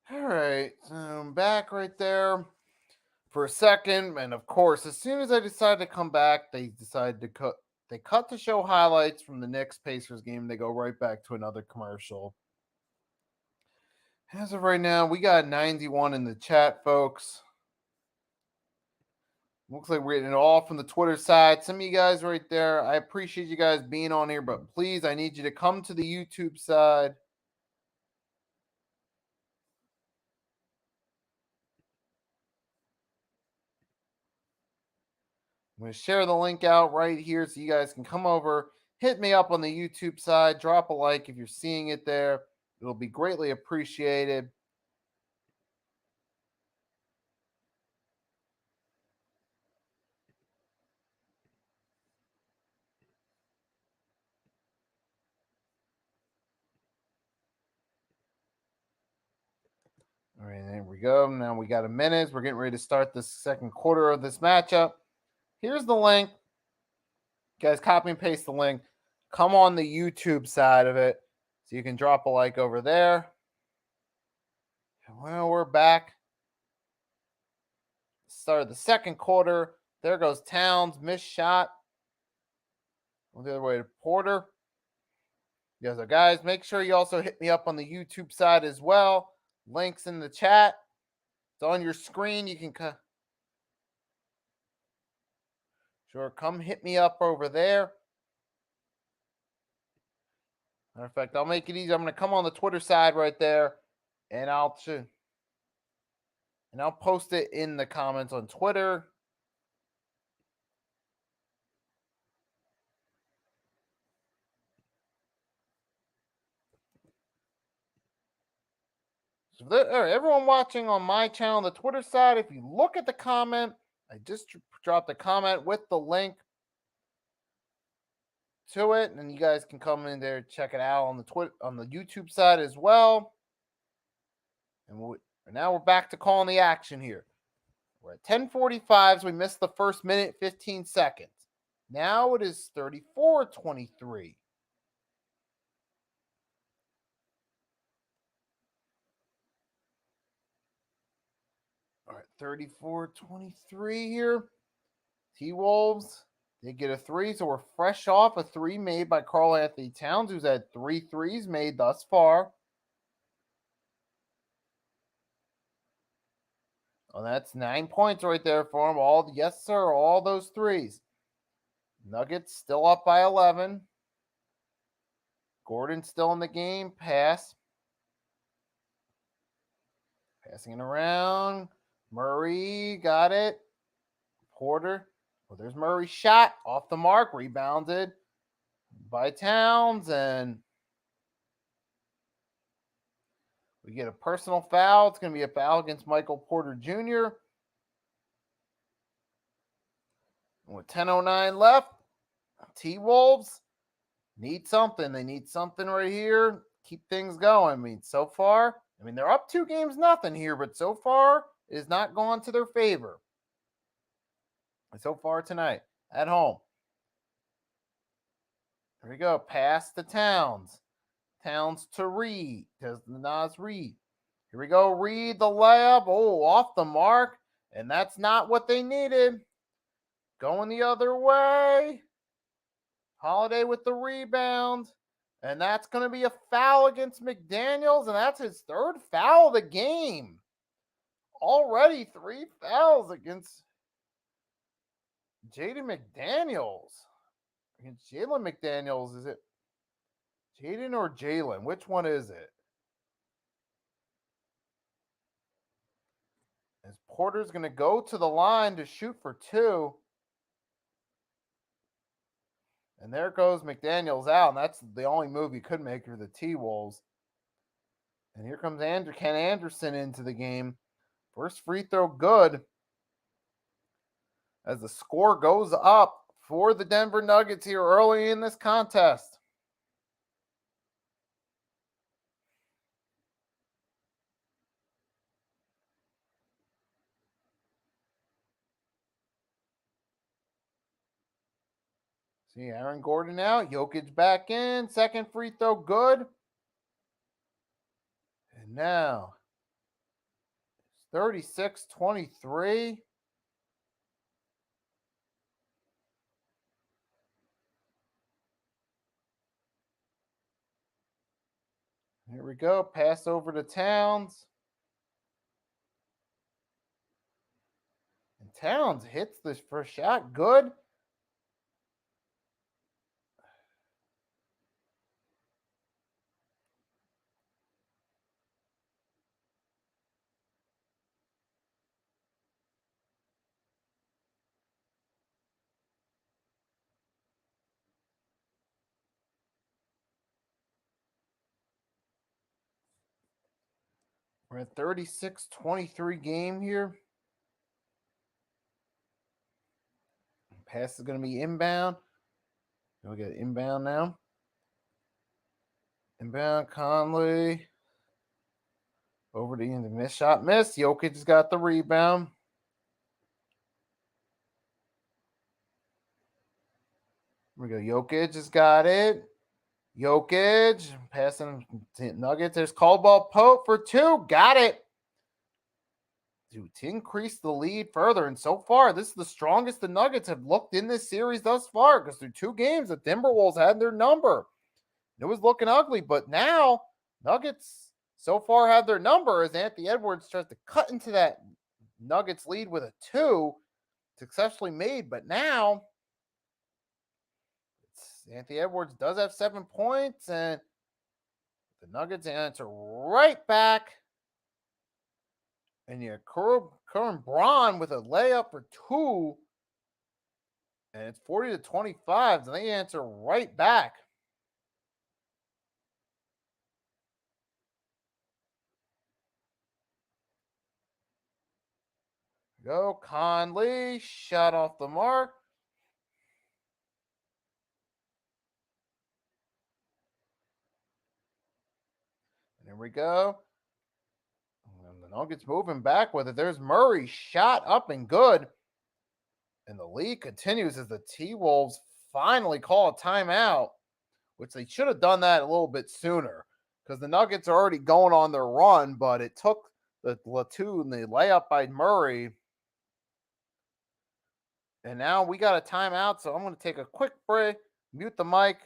Speaker 1: All right, so I'm back right there for a second, and of course, as soon as I decided to come back, they decided to cut. They cut to show highlights from the Knicks Pacers game. They go right back to another commercial. As of right now, we got 91 in the chat, folks. Looks like we're getting it all from the Twitter side. Some of you guys right there, I appreciate you guys being on here, but please, I need you to come to the YouTube side. I'm going to share the link out right here so you guys can come over, hit me up on the YouTube side, drop a like if you're seeing it there. It'll be greatly appreciated. All right, there we go. Now we got a minute. We're getting ready to start the second quarter of this matchup. Here's the link. Guys, copy and paste the link. Come on the YouTube side of it so you can drop a like over there. Well, we're back. Start of the second quarter. There goes Towns, missed shot. The other way to Porter. Yes, so guys, make sure you also hit me up on the YouTube side as well. Links in the chat. It's on your screen. You can come hit me up over there. Matter of fact, I'll make it easy. I'm going to come on the Twitter side right there, and I'll post it in the comments on Twitter. So everyone watching on my channel, the Twitter side, if you look at the comment, I just dropped a comment with the link to it, and you guys can come in there, check it out on the YouTube side as well. And now we're back to calling the action here. We're at 10:45, so we missed the first minute 15 seconds. Now it is 34-23. 34-23 here. T-Wolves, they get a three, so we're fresh off a three made by Karl Anthony Towns, who's had 3 threes made thus far. Oh, that's 9 points right there for him. Yes, sir, all those threes. Nuggets still up by 11. Gordon still in the game. Pass. Passing it around. Murray got it. Porter. Well, there's Murray's shot off the mark. Rebounded by Towns. And we get a personal foul. It's going to be a foul against Michael Porter Jr. With 10:09 left, T-Wolves need something. They need something right here. Keep things going. I mean, so far, they're up 2-0 here, but so far it has not gone to their favor. So far tonight at home. Here we go. Pass to Towns. Towns to Reed. Does Nas Reed. Here we go. Reed the layup. Oh, off the mark. And that's not what they needed. Going the other way. Holiday with the rebound. And that's going to be a foul against McDaniels. And that's his 3rd foul of the game. Already 3 fouls against Jaden McDaniels. Against Jalen McDaniels. Is it Jaden or Jalen? Which one is it? As Porter's going to go to the line to shoot for 2. And there goes McDaniels out. And that's the only move he could make for the T-Wolves. And here comes Ken Anderson into the game. First free throw good. As the score goes up for the Denver Nuggets here early in this contest. See Aaron Gordon out. Jokic back in. Second free throw good. And now it's 36-23. Here we go. Pass over to Towns. And Towns hits this first shot. Good. We're at 36-23 game here. Pass is going to be inbound. We get inbound now. Inbound, Conley. Over to the miss shot. Miss. Jokic has got the rebound. Here we go. Jokic has got it. Jokic passing to Nuggets. There's Caldwell Pope for 2. Got it. To increase the lead further. And so far, this is the strongest the Nuggets have looked in this series thus far. Because through 2 games, the Timberwolves had their number. It was looking ugly. But now, Nuggets so far have their number as Anthony Edwards tries to cut into that Nuggets lead with a 2. Successfully made. But now, Anthony Edwards does have 7 points. And the Nuggets answer right back. And you Curran Braun with a layup for 2. And it's 40-25. So they answer right back. Go Conley. Shot off the mark. And here we go. And the Nuggets moving back with it. There's Murray. Shot up and good. And the lead continues as the T-Wolves finally call a timeout, which they should have done that a little bit sooner because the Nuggets are already going on their run, but it took the Latoon, the layup by Murray. And now we got a timeout, so I'm going to take a quick break, mute the mic.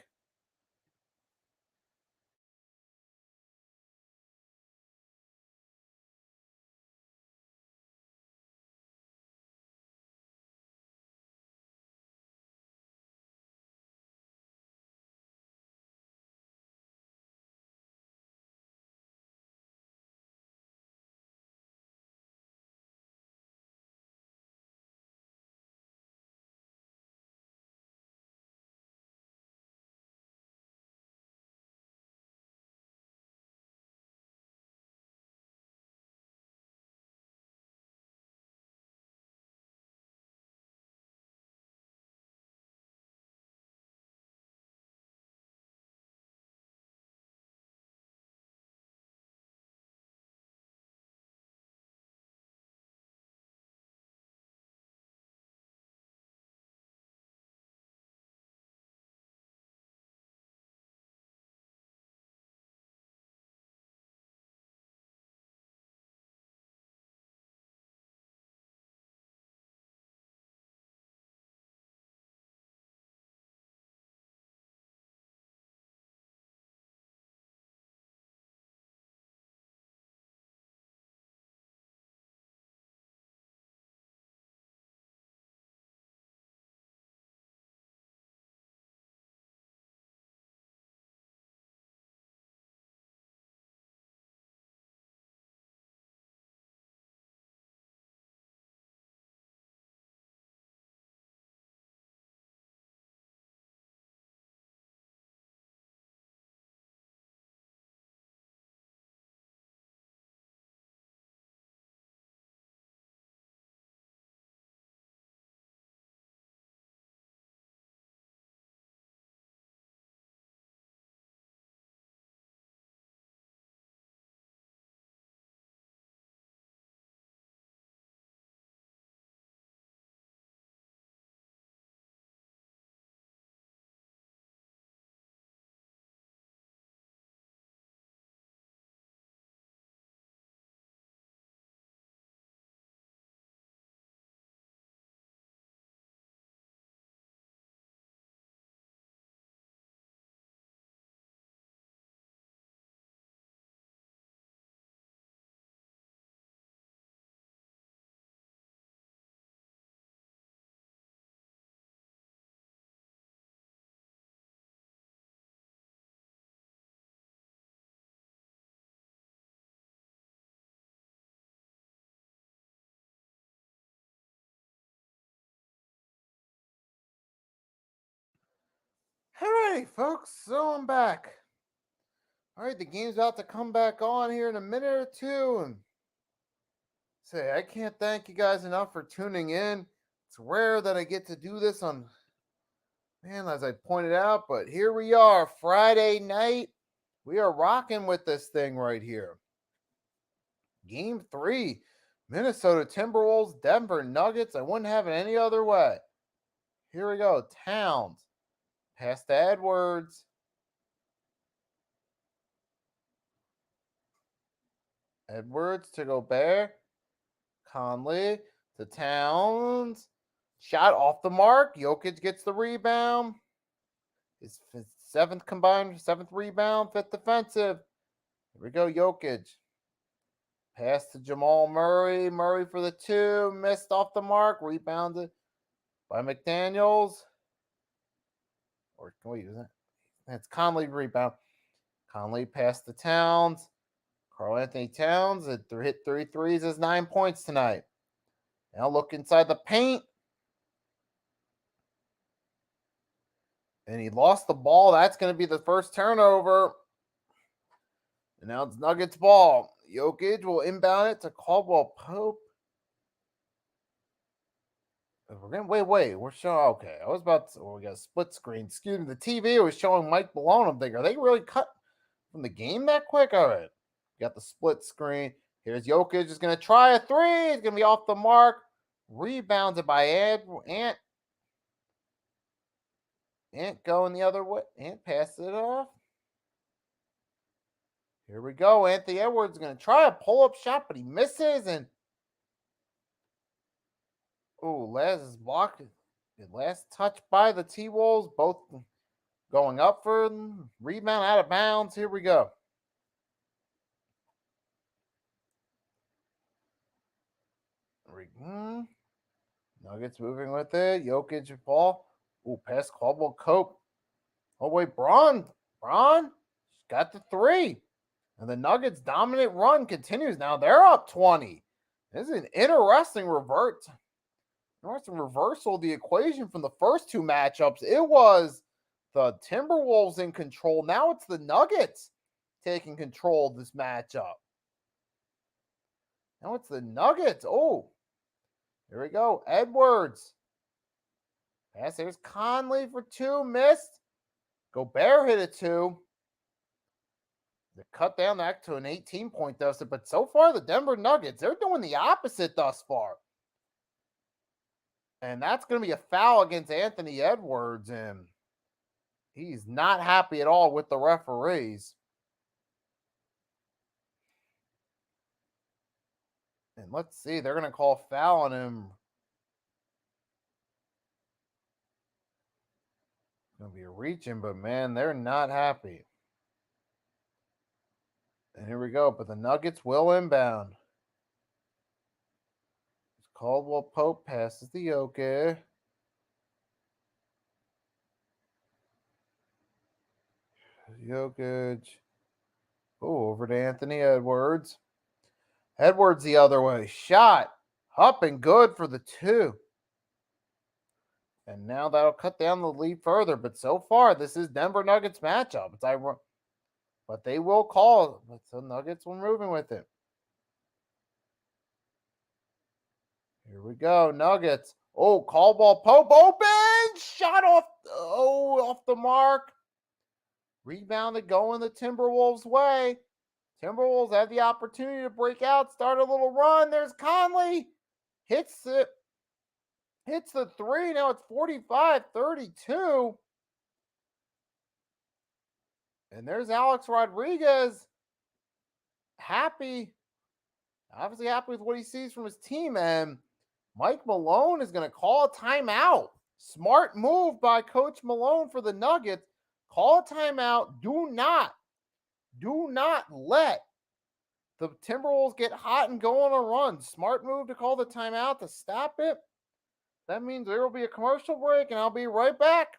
Speaker 1: All right, folks, so I'm back. All right, the game's about to come back on here in a minute or two. And say, I can't thank you guys enough for tuning in. It's rare that I get to do this on, man, as I pointed out, but here we are, Friday night. We are rocking with this thing right here. Game 3, Minnesota Timberwolves, Denver Nuggets. I wouldn't have it any other way. Here we go. Towns. Pass to Edwards. Edwards to Gobert. Conley to Towns. Shot off the mark. Jokic gets the rebound. His seventh combined, seventh rebound, fifth defensive. Here we go, Jokic. Pass to Jamal Murray. Murray for the two. Missed off the mark. Rebounded by McDaniels. Or wait, is that? That's Conley rebound. Conley passed to Towns. Karl Anthony Towns hit 3 threes as 9 points tonight. Now look inside the paint. And he lost the ball. That's going to be the first turnover. And now it's Nuggets ball. Jokic will inbound it to Caldwell Pope. We're gonna wait. We're showing okay. I was about to. We got a split screen. Excuse me. The TV was showing Mike Malone. I'm thinking, are they really cut from the game that quick? All right. Got the split screen. Here's Jokic is gonna try a three. It's gonna be off the mark. Rebounded by Ant. Ant going the other way. Ant passed it off. Here we go. Anthony Edwards going to try a pull-up shot, but he misses. And last block, last touch by the T-Wolves, both going up for rebound out of bounds. Here we go. Nuggets moving with it. Jokic ball. Pass Caldwell Cope. Oh, wait, Braun got the three. And the Nuggets' dominant run continues. Now they're up 20. This is an interesting reversal of the equation from the first two matchups. It was the Timberwolves in control. Now it's the Nuggets taking control of this matchup. Now it's the Nuggets. Oh, here we go. Edwards. Pass. Here's Conley for two. Missed. Gobert hit it two. They cut down that to an 18-point deficit. But so far, the Denver Nuggets, they're doing the opposite thus far. And that's going to be a foul against Anthony Edwards. And he's not happy at all with the referees. And let's see, they're going to call foul on him. Going to be reaching, but man, they're not happy. And here we go, but the Nuggets will inbound. Caldwell Pope passes the Jokic. Jokic. Over to Anthony Edwards. Edwards the other way. Shot. Up and good for the two. And now that'll cut down the lead further. But so far, this is Denver Nuggets matchup. But they will call. But the Nuggets were moving with it. Here we go. Nuggets. Caldwell Pope open. Shot off the mark. Rebounded going the Timberwolves' way. Timberwolves had the opportunity to break out, start a little run. There's Conley. Hits it. Hits the three. Now it's 45-32. And there's Alex Rodriguez. Obviously happy with what he sees from his team. And Mike Malone is going to call a timeout. Smart move by Coach Malone for the Nuggets. Call a timeout. Do not let the Timberwolves get hot and go on a run. Smart move to call the timeout to stop it. That means there will be a commercial break, and I'll be right back.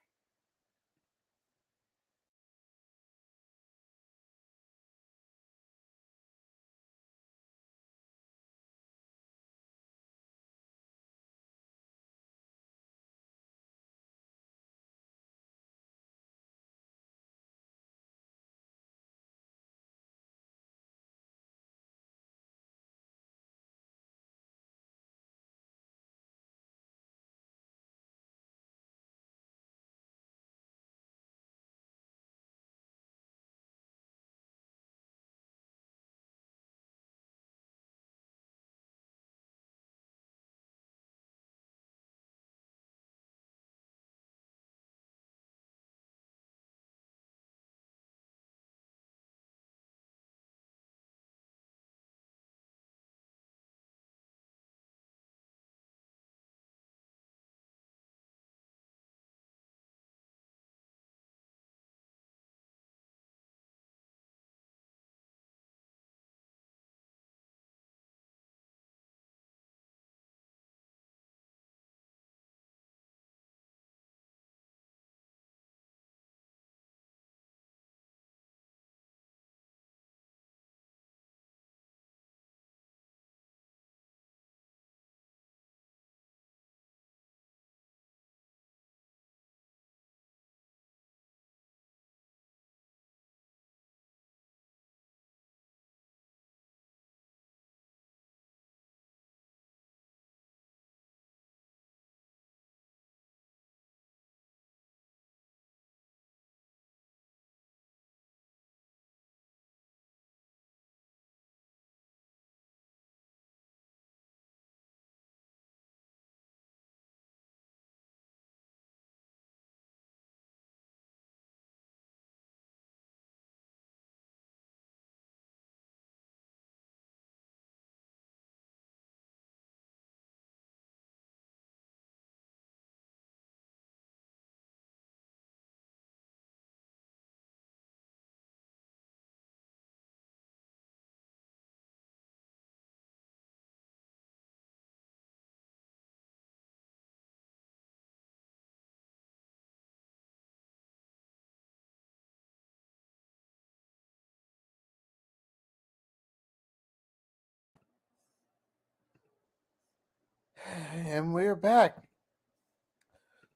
Speaker 1: And we're back.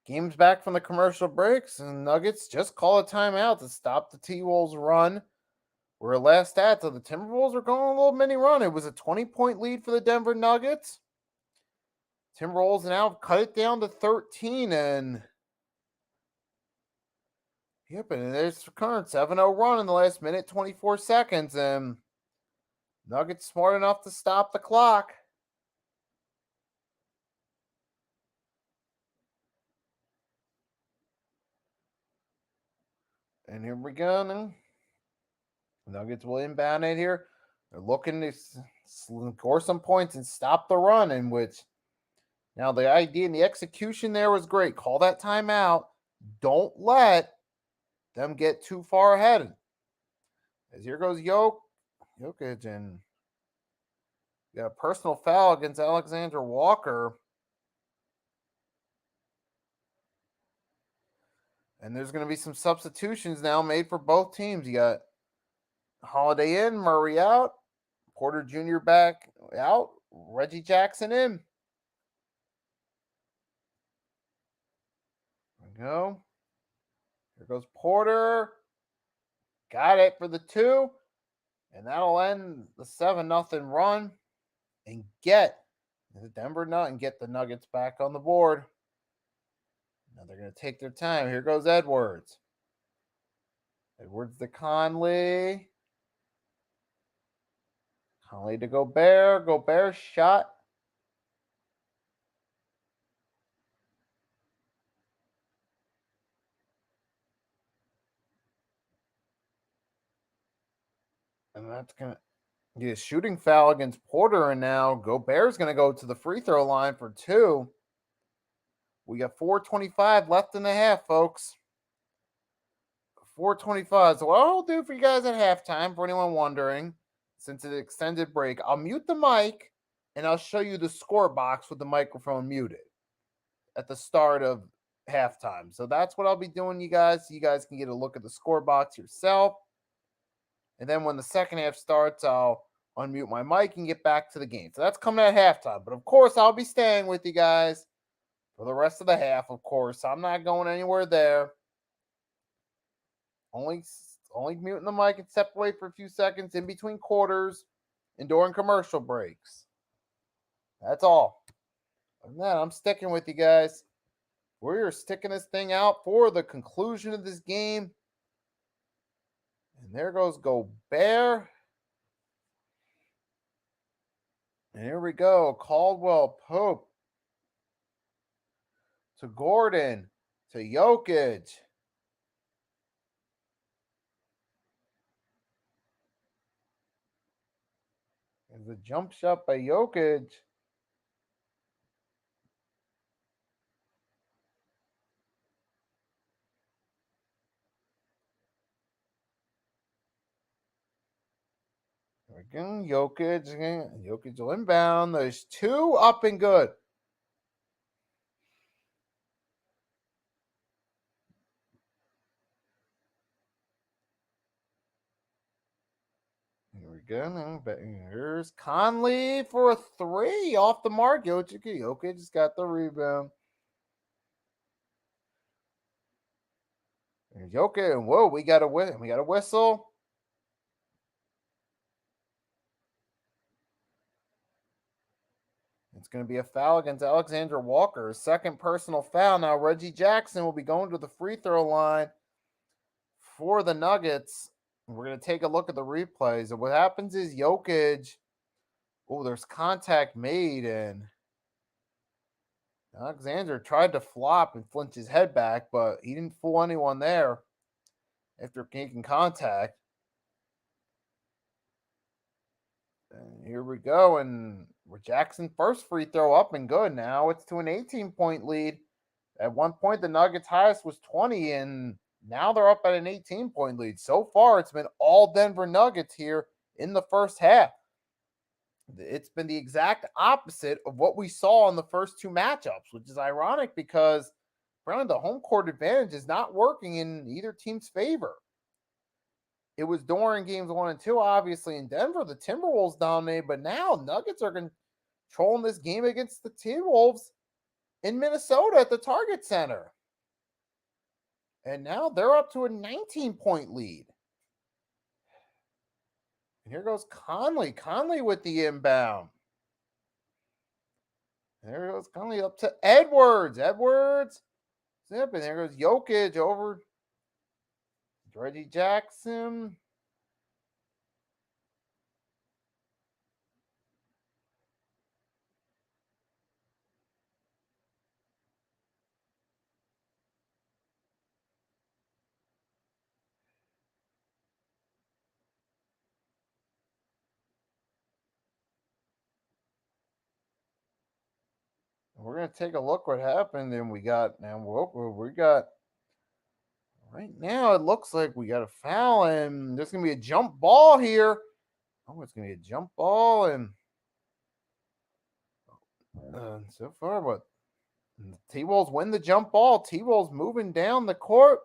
Speaker 1: Game's back from the commercial breaks, and Nuggets just call a timeout to stop the T-Wolves run. Where last at, so the Timberwolves were going a little mini run. It was a 20-point lead for the Denver Nuggets. Timberwolves now cut it down to 13, and yep, and there's the current 7-0 run in the last minute, 24 seconds, and Nuggets smart enough to stop the clock. And here we go now. Nuggets will inbound it here. They're looking to score some points and stop the run, in which now the idea and the execution there was great. Call that timeout. Don't let them get too far ahead. As here goes Jokic, and got a personal foul against Alexander Walker. And there's going to be some substitutions now made for both teams. You got Holiday in, Murray out, Porter Jr. back out, Reggie Jackson in. There we go. Here goes Porter. Got it for the 2. And that'll end the 7-0 run and get the Denver Nut and get the Nuggets back on the board. Now they're going to take their time. Here goes Edwards. Edwards to Conley. Conley to Gobert. Gobert shot. And that's going to get a shooting foul against Porter. And now Gobert's going to go to the free throw line for 2. We got 4:25 left in the half, folks. 4:25. So what I'll do for you guys at halftime, for anyone wondering, since it's an extended break, I'll mute the mic and I'll show you the score box with the microphone muted at the start of halftime. So that's what I'll be doing, you guys. So you guys can get a look at the score box yourself. And then when the second half starts, I'll unmute my mic and get back to the game. So that's coming at halftime. But of course, I'll be staying with you guys for the rest of the half, of course. I'm not going anywhere there. Only muting the mic and step away for a few seconds in between quarters and during commercial breaks. That's all. Other than that, I'm sticking with you guys. We're sticking this thing out for the conclusion of this game. And there goes Gobert. And here we go. Caldwell Pope to Gordon to Jokic. There's a jump shot by Jokic. Again, Jokic will inbound. There's 2 up and good. Here we go. Here's Conley for a 3 off the mark. Jokic has got the rebound. There's Jokic, and whoa, we got a whistle. It's going to be a foul against Alexander Walker. Second personal foul. Now Reggie Jackson will be going to the free throw line for the Nuggets. We're going to take a look at the replays. And what happens is Jokic, there's contact made, and Alexander tried to flop and flinch his head back, but he didn't fool anyone there after making contact. And here we go. And Jackson first free throw up and good. Now it's to an 18-point lead. At one point, the Nuggets' highest was 20, and now they're up at an 18-point lead. So far, it's been all Denver Nuggets here in the first half. It's been the exact opposite of what we saw in the first 2 matchups, which is ironic because apparently the home court advantage is not working in either team's favor. It was during games 1 and 2, obviously in Denver, the Timberwolves dominated, but now Nuggets are going to trolling this game against the Timberwolves in Minnesota at the Target Center. And now they're up to a 19-point lead. And here goes Conley. Conley with the inbound. There goes Conley up to Edwards. Edwards. Zip. And there goes Jokic over Reggie Jackson. We're going to take a look what happened. And we got right now, it looks like we got a foul, and there's going to be a jump ball here. Oh, it's going to be a jump ball, and so far, what? T-Wolves win the jump ball. T-Wolves moving down the court.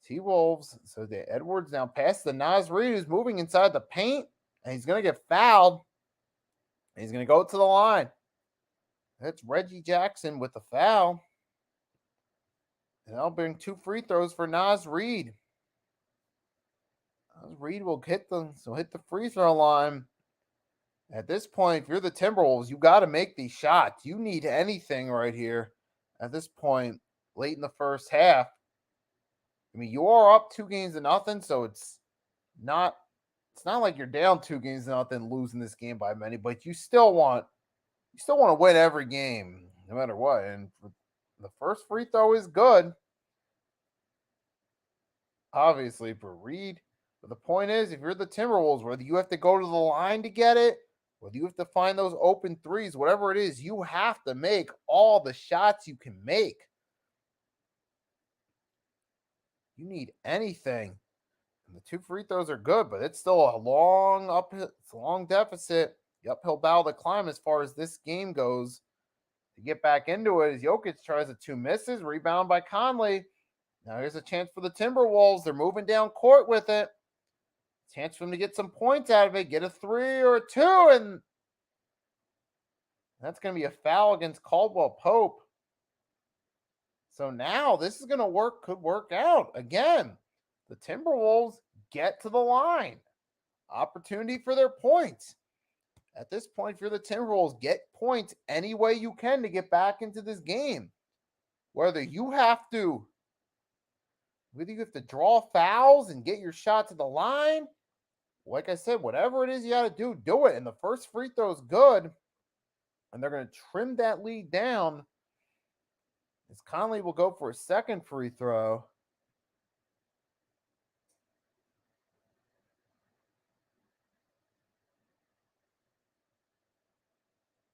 Speaker 1: T-Wolves, so the Edwards now past the Naz Reid, who's moving inside the paint, and he's going to get fouled. He's going to go to the line. That's Reggie Jackson with the foul. And that'll bring 2 free throws for Naz Reid. Naz Reid will hit the free throw line. At this point, if you're the Timberwolves, you got to make these shots. You need anything right here at this point, late in the first half. I mean, you are up 2-0, so it's not like you're down 2-0, losing this game by many, but you still want to win every game, no matter what. And the first free throw is good, obviously, for Reid. But the point is, if you're the Timberwolves, whether you have to go to the line to get it, whether you have to find those open threes, whatever it is, you have to make all the shots you can make. You need anything. And the 2 free throws are good, but it's still a long deficit. The uphill battle to climb as far as this game goes. To get back into it, as Jokic tries the 2 misses, rebound by Conley. Now here's a chance for the Timberwolves. They're moving down court with it. Chance for them to get some points out of it, get a 3 or a 2, and that's going to be a foul against Caldwell Pope. So now this is going to could work out. Again, the Timberwolves get to the line. Opportunity for their points. At this point, if you're the Timberwolves, get points any way you can to get back into this game. Whether you have to draw fouls and get your shot to the line, like I said, whatever it is you got to do it. And the first free throw is good. And they're going to trim that lead down as Conley will go for a second free throw.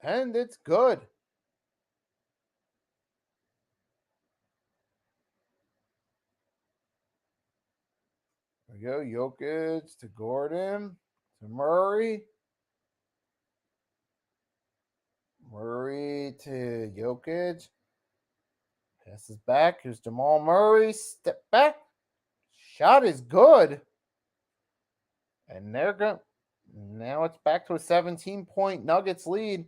Speaker 1: And it's good. There we go. Jokic to Gordon to Murray. Murray to Jokic. Passes back. Here's Jamal Murray. Step back. Shot is good. And they're going. Now it's back to a 17-point Nuggets lead.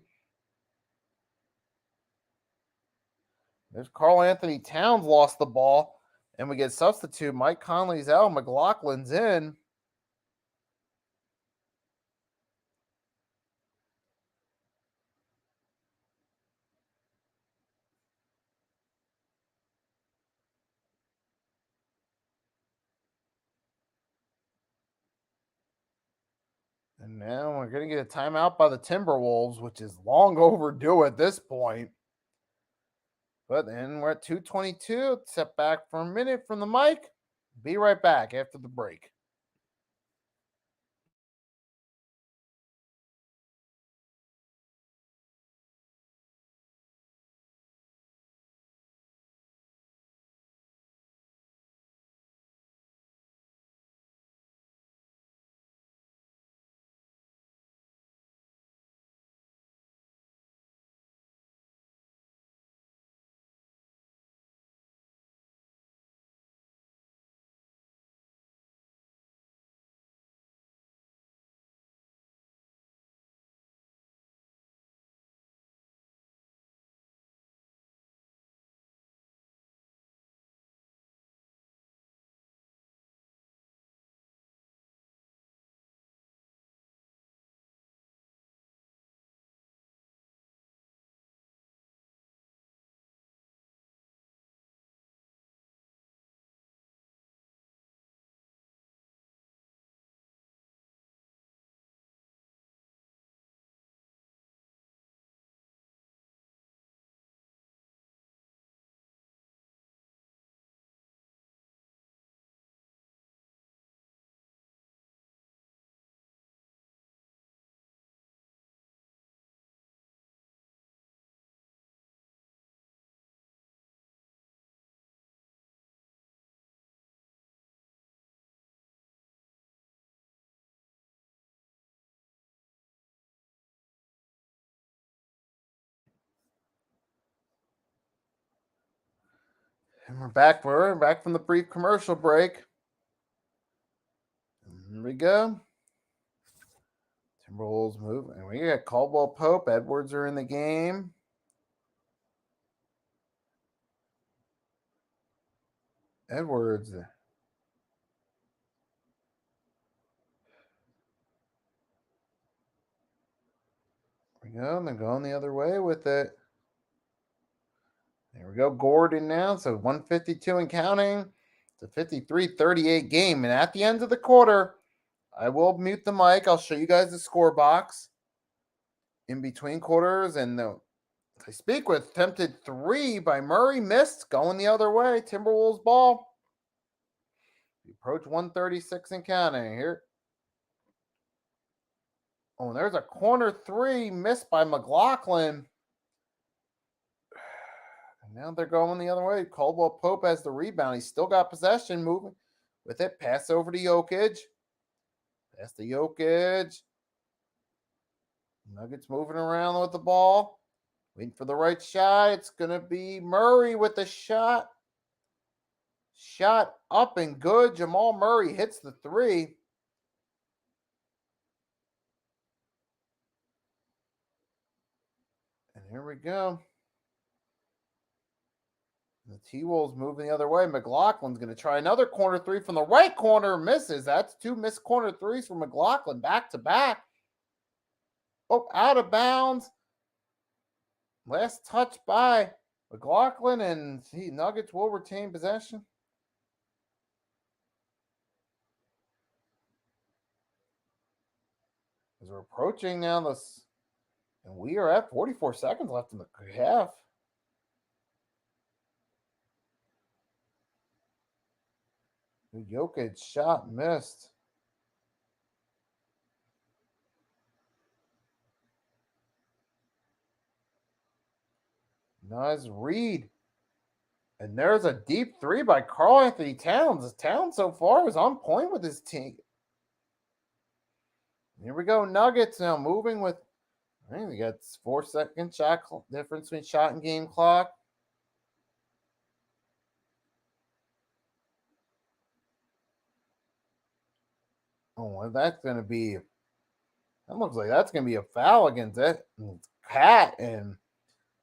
Speaker 1: There's Karl Anthony Towns lost the ball. And we get substitute. Mike Conley's out. McLaughlin's in. And now we're going to get a timeout by the Timberwolves, which is long overdue at this point. But then we're at 2:22. Step back for a minute from the mic. Be right back after the break. And we're back. We're back from the brief commercial break. Here we go. Timberwolves move. And we got Caldwell Pope. Edwards are in the game. Edwards. There we go. And they're going the other way with it. There we go. Gordon now. So 152 and counting. It's a 53-38 game. And at the end of the quarter, I will mute the mic. I'll show you guys the score box in between quarters. And I speak with attempted three by Murray, missed, going the other way. Timberwolves ball. We approach 136 and counting here. Oh, and there's a corner three missed by McLaughlin. And now they're going the other way. Caldwell Pope has the rebound. He's still got possession, moving with it. Pass over to Jokic. Pass to Jokic. Nuggets moving around with the ball. Waiting for the right shot. It's going to be Murray with the shot. Shot up and good. Jamal Murray hits the three. And here we go. The T-Wolves moving the other way. McLaughlin's going to try another corner three from the right corner. Misses. That's two missed corner threes from McLaughlin back to back. Oh, out of bounds. Last touch by McLaughlin, and Nuggets will retain possession. As we're approaching now this, and we are at 44 seconds left in the half. Jokic shot missed. Nice read. And there's a deep three by Karl Anthony Towns. Towns so far is on point with his team. Here we go. Nuggets now moving with, I think we got 4-second shot difference between shot and game clock. Oh, well, that's going to be, that looks like that's going to be a foul against it. Cat, and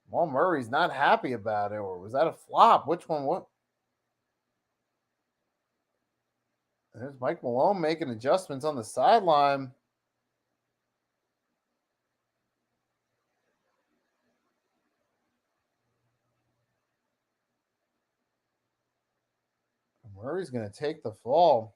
Speaker 1: Jamal Murray's not happy about it. Or was that a flop? Which one? What? There's Mike Malone making adjustments on the sideline. Murray's going to take the fall.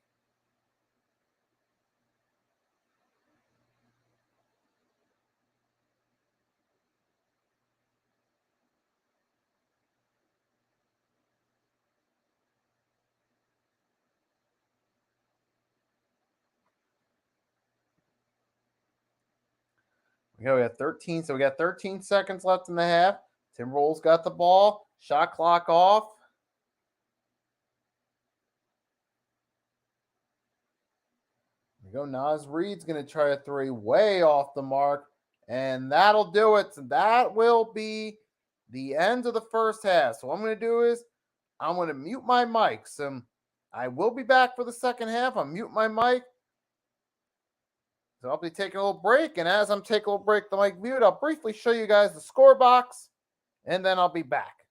Speaker 1: We got 13. So we got 13 seconds left in the half. Timberwolves got the ball. Shot clock off. Here we go. Naz Reid's going to try a three way off the mark. And that'll do it. So that will be the end of the first half. So what I'm going to do is I'm going to mute my mic. So I will be back for the second half. I'll mute my mic. So I'll be taking a little break. And as I'm taking a little break, the mic mute, I'll briefly show you guys the score box. And then I'll be back.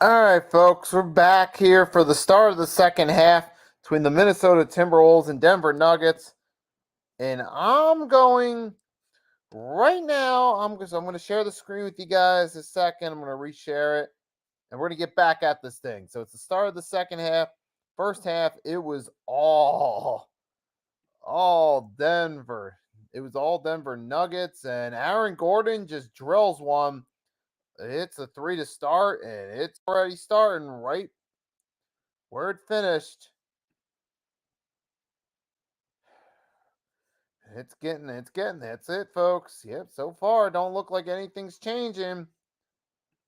Speaker 1: All right, folks, we're back here for the start of the second half between the Minnesota Timberwolves and Denver Nuggets. And I'm going right now. I'm going to share the screen with you guys a second. I'm going to reshare it, and we're going to get back at this thing. So it's the start of the second half. First half, it was all Denver. It was all Denver Nuggets, and Aaron Gordon just drills one. It's a three to start, and it's already starting right where it finished. It's getting. That's it, folks. Yep, so far, don't look like anything's changing.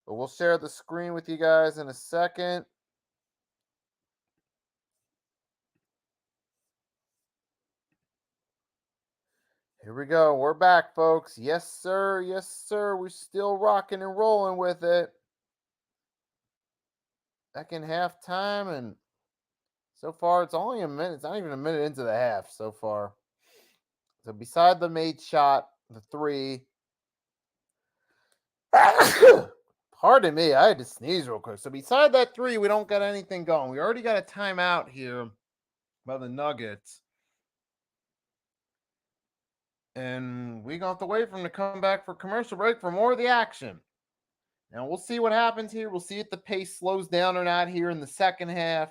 Speaker 1: But we'll share the screen with you guys in a second. Here we go. We're back, folks. Yes, sir. Yes, sir. We're still rocking and rolling with it. Second half time, and so far it's only a minute. It's not even a minute into the half so far. So beside the made shot, the three. Pardon me, I had to sneeze real quick. So beside that three, we don't got anything going. We already got a timeout here by the Nuggets. And we're going to have to wait for them to come back for commercial break for more of the action. Now we'll see what happens here. We'll see if the pace slows down or not here in the second half.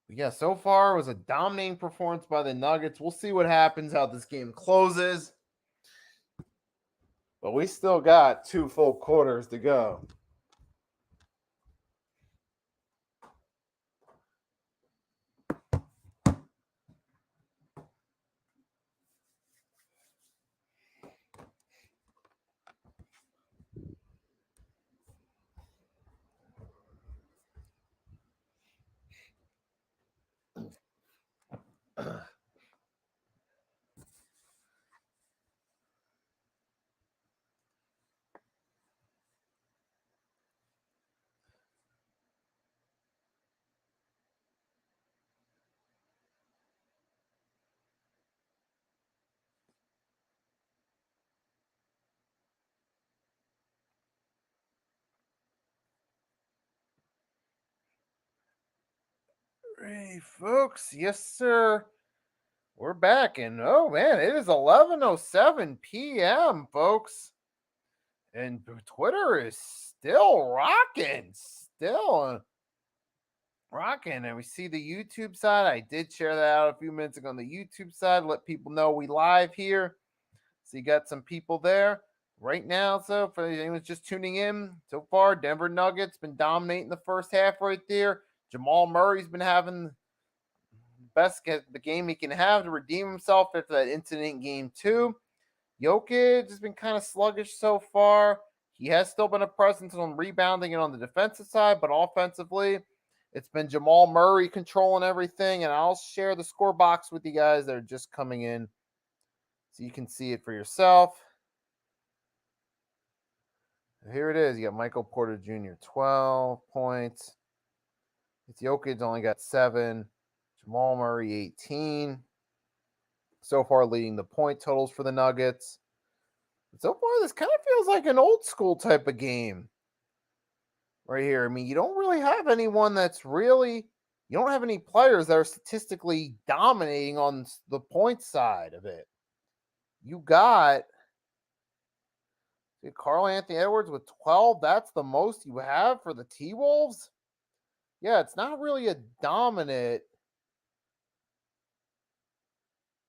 Speaker 1: But yeah, so far it was a dominating performance by the Nuggets. We'll see what happens, how this game closes. But we still got 2 full quarters to go. Hey, folks. Yes, sir. We're back, and oh man, it is 11:07 p.m., folks. And Twitter is still rocking. And we see the YouTube side. I did share that out a few minutes ago on the YouTube side. Let people know we live here. So you got some people there right now. So for anyone just tuning in, so far Denver Nuggets been dominating the first half right there. Jamal Murray's been having the game he can have to redeem himself after that incident in game 2. Jokic has been kind of sluggish so far. He has still been a presence on rebounding and on the defensive side, but offensively, it's been Jamal Murray controlling everything. And I'll share the score box with you guys that are just coming in so you can see it for yourself. Here it is. You got Michael Porter Jr., 12 points. It's Jokic only got 7. Jamal Murray, 18. So far, leading the point totals for the Nuggets. But so far, this kind of feels like an old school type of game right here. I mean, you don't really have anyone that's really, you don't have any players that are statistically dominating on the point side of it. You got Karl Anthony Edwards with 12. That's the most you have for the T-Wolves. Yeah, it's not really a dominant.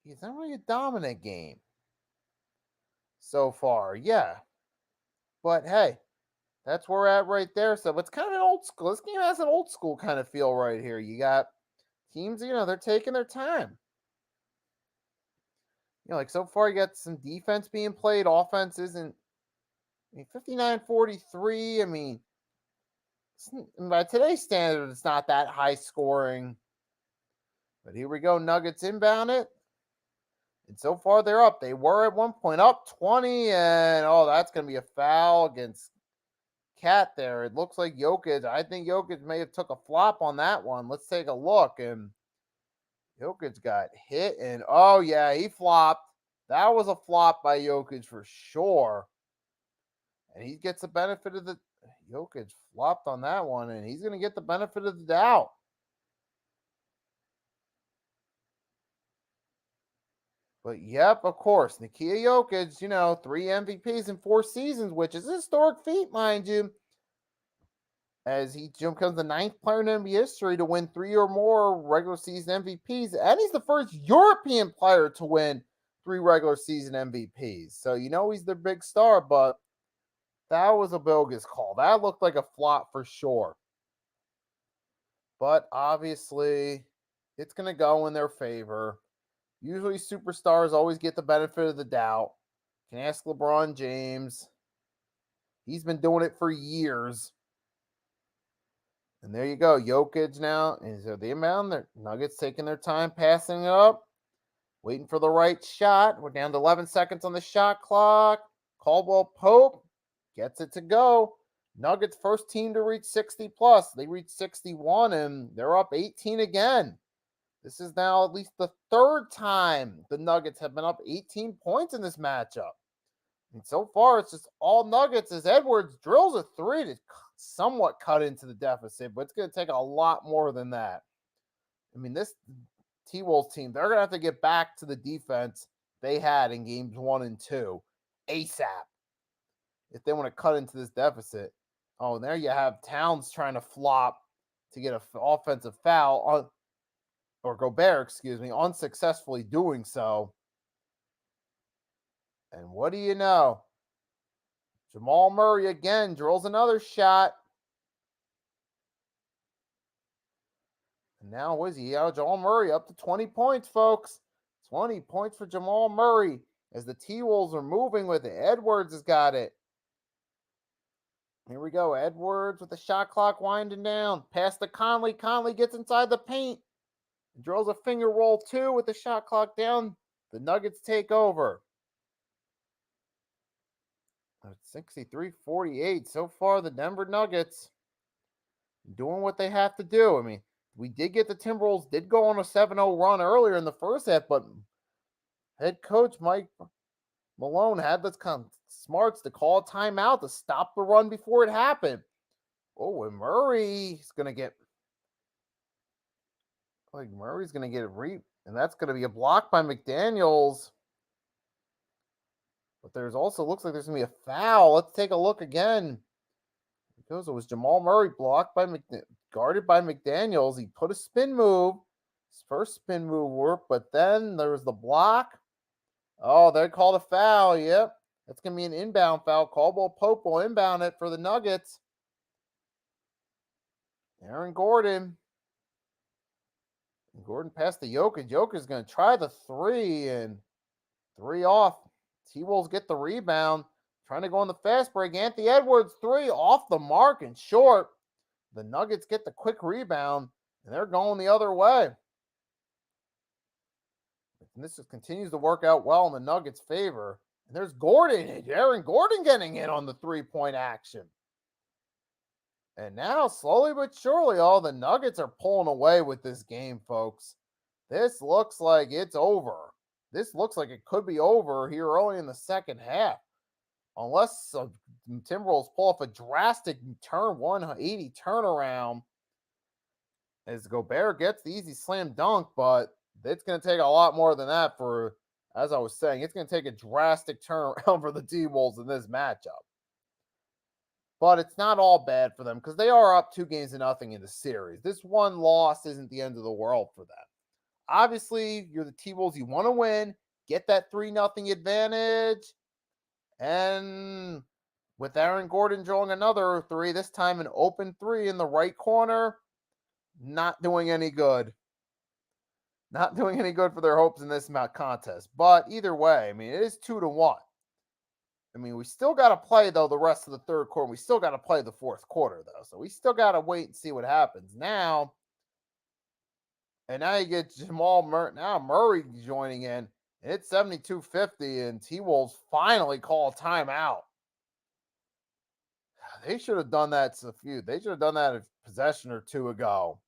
Speaker 1: It's not really a dominant game so far. Yeah. But hey, that's where we're at right there. So it's kind of an old school. This game has an old school kind of feel right here. You got teams, they're taking their time. Like so far, you got some defense being played. Offense isn't. 59-43. I mean, by today's standard, it's not that high scoring. But here we go. Nuggets inbound it. And so far, they're up. They were at one point up 20. And, that's going to be a foul against Cat there. It looks like Jokic. I think Jokic may have took a flop on that one. Let's take a look. And Jokic got hit. And, he flopped. That was a flop by Jokic for sure. And he gets the benefit of the Jokic flopped on that one, and he's going to get the benefit of the doubt. But yep, of course, Nikola Jokic, 3 MVPs in 4 seasons, which is a historic feat, mind you, as he becomes the ninth player in NBA history to win 3 or more regular season MVPs, and he's the first European player to win 3 regular season MVPs. So he's the big star, but that was a bogus call. That looked like a flop for sure. But obviously, it's going to go in their favor. Usually, superstars always get the benefit of the doubt. You can ask LeBron James. He's been doing it for years. And there you go. Jokic now. And so the amount, the Nuggets taking their time passing it up, waiting for the right shot. We're down to 11 seconds on the shot clock. Caldwell Pope gets it to go. Nuggets first team to reach 60 plus. They reached 61 and they're up 18 again. This is now at least the third time the Nuggets have been up 18 points in this matchup. And so far, it's just all Nuggets as Edwards drills a three to somewhat cut into the deficit, but it's going to take a lot more than that. I mean, this T-Wolves team, they're going to have to get back to the defense they had in games 1 and 2 ASAP if they want to cut into this deficit. Oh, and there you have Towns trying to flop to get an offensive foul on, or Gobert, unsuccessfully doing so. And what do you know? Jamal Murray again drills another shot. And now, what is he? Jamal Murray up to 20 points, folks. 20 points for Jamal Murray as the T-Wolves are moving with it. Edwards has got it. Here we go. Edwards with the shot clock winding down. Pass to Conley. Conley gets inside the paint. Drills a finger roll two with the shot clock down. The Nuggets take over. 63-48. So far, the Denver Nuggets doing what they have to do. I mean, we did get the Timberwolves did go on a 7-0 run earlier in the first half, but head coach Mike Malone had the smarts to call a timeout to stop the run before it happened. Oh, and Murray's going to get and that's going to be a block by McDaniels. But there's also looks like there's going to be a foul. Let's take a look again. Because it was Jamal Murray blocked by guarded by McDaniels. He put a spin move. His first spin move worked, but then there was the block. Oh, they called a foul. Yep. That's going to be an inbound foul. Caldwell Pope will inbound it for the Nuggets. Aaron Gordon. Gordon passed to Jokic. Jokic's going to try the three and 3 off. T-Wolves get the rebound. Trying to go on the fast break. Anthony Edwards, 3 off the mark and short. The Nuggets get the quick rebound, and they're going the other way. And this just continues to work out well in the Nuggets' favor. And there's Gordon, Aaron Gordon getting in on the 3-point action. And now, slowly but surely, all the Nuggets are pulling away with this game, folks. This looks like it's over. This looks like it could be over here early in the second half. Unless Timberwolves pull off a drastic 180 turnaround as Gobert gets the easy slam dunk, but it's going to take a lot more than that for, as I was saying, it's going to take a drastic turnaround for the T-Wolves in this matchup. But it's not all bad for them because they are up 2-0 in the series. This one loss isn't the end of the world for them. Obviously, you're the T-Wolves. You want to win, get that 3-0 advantage. And with Aaron Gordon drawing another 3, this time an open 3 in the right corner, not doing any good. Not doing any good for their hopes in this contest. But either way, I mean, it is 2-1. I mean, we still got to play, though, the rest of the third quarter. We still got to play the fourth quarter, though. So we still got to wait and see what happens. Now, and now you get Murray joining in. And it's 72-50, and T-Wolves finally call a timeout. They should have done that They should have done that a possession or two ago.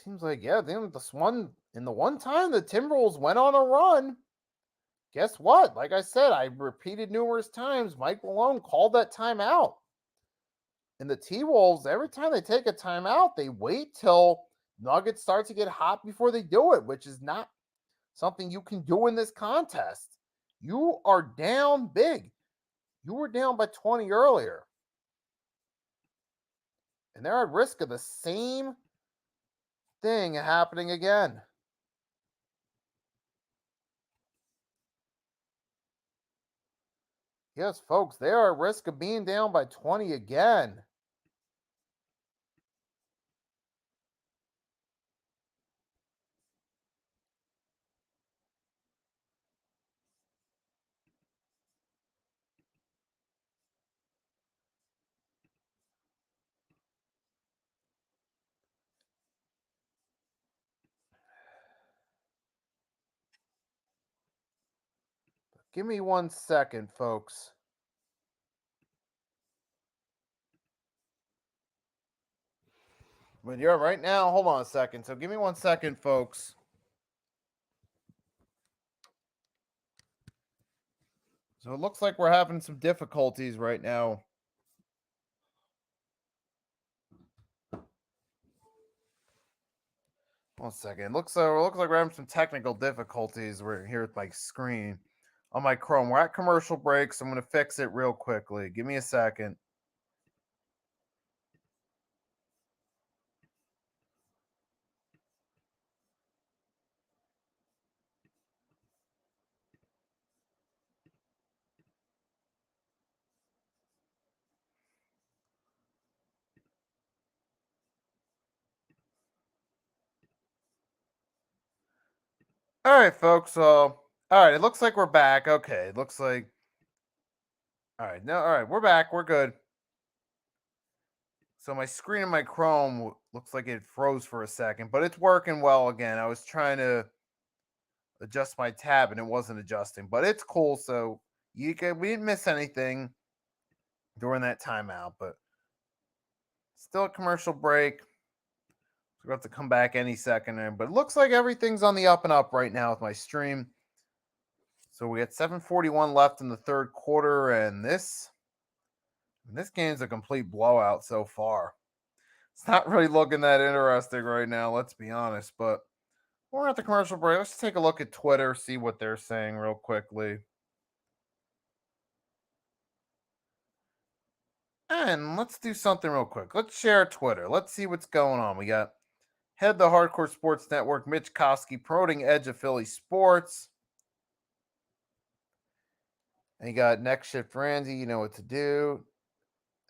Speaker 1: Seems like, yeah, the one time the Timberwolves went on a run, guess what? Like I said, I repeated numerous times, Mike Malone called that timeout. And the T Wolves, every time they take a timeout, they wait till Nuggets start to get hot before they do it, which is not something you can do in this contest. You are down big. You were down by 20 earlier. And they're at risk of the same thing happening again. Yes, folks, they are at risk of being down by 20 again. Give me 1 second, folks. But you're right now, hold on a second. So give me 1 second, folks. So it looks like we're having some difficulties right now. 1 second. It looks like we're having some technical difficulties. We're here with my screen on my Chrome. We're at commercial breaks. So I'm going to fix it real quickly. Give me a second. All right, folks. So, all right. It looks like we're back. Okay. It looks like. All right. No. All right. We're back. We're good. So my screen in my Chrome looks like it froze for a second, but it's working well again. I was trying to adjust my tab and it wasn't adjusting, but it's cool. So we didn't miss anything during that timeout, but still a commercial break. We're about to come back any second, but it looks like everything's on the up and up right now with my stream. So we got 7:41 left in the third quarter, and this game's a complete blowout so far. It's not really looking that interesting right now, let's be honest. But we're at the commercial break. Let's take a look at Twitter, see what they're saying real quickly. And let's do something real quick. Let's share Twitter. Let's see what's going on. We got Head the Hardcore Sports Network, Mitch Koski promoting Edge of Philly Sports. And you got Next Shift Randy, you know what to do.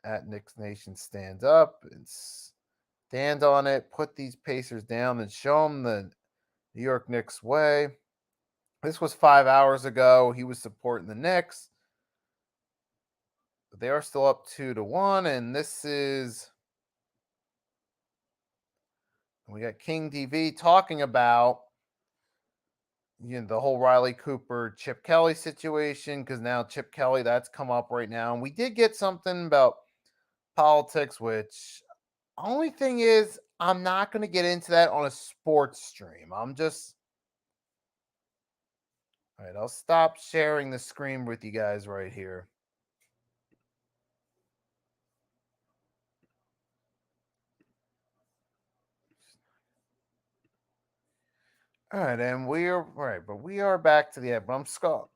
Speaker 1: At Knicks Nation stands up and stand on it. Put these Pacers down and show them the New York Knicks way. This was 5 hours ago. He was supporting the Knicks. But they are still up 2-1. And this is. We got King TV talking about the whole Riley Cooper, Chip Kelly situation, because now Chip Kelly, that's come up right now. And we did get something about politics, which only thing is, I'm not going to get into that on a sports stream. All right, I'll stop sharing the screen with you guys right here. All right, and we are right, but we are back to the but I'm Scott.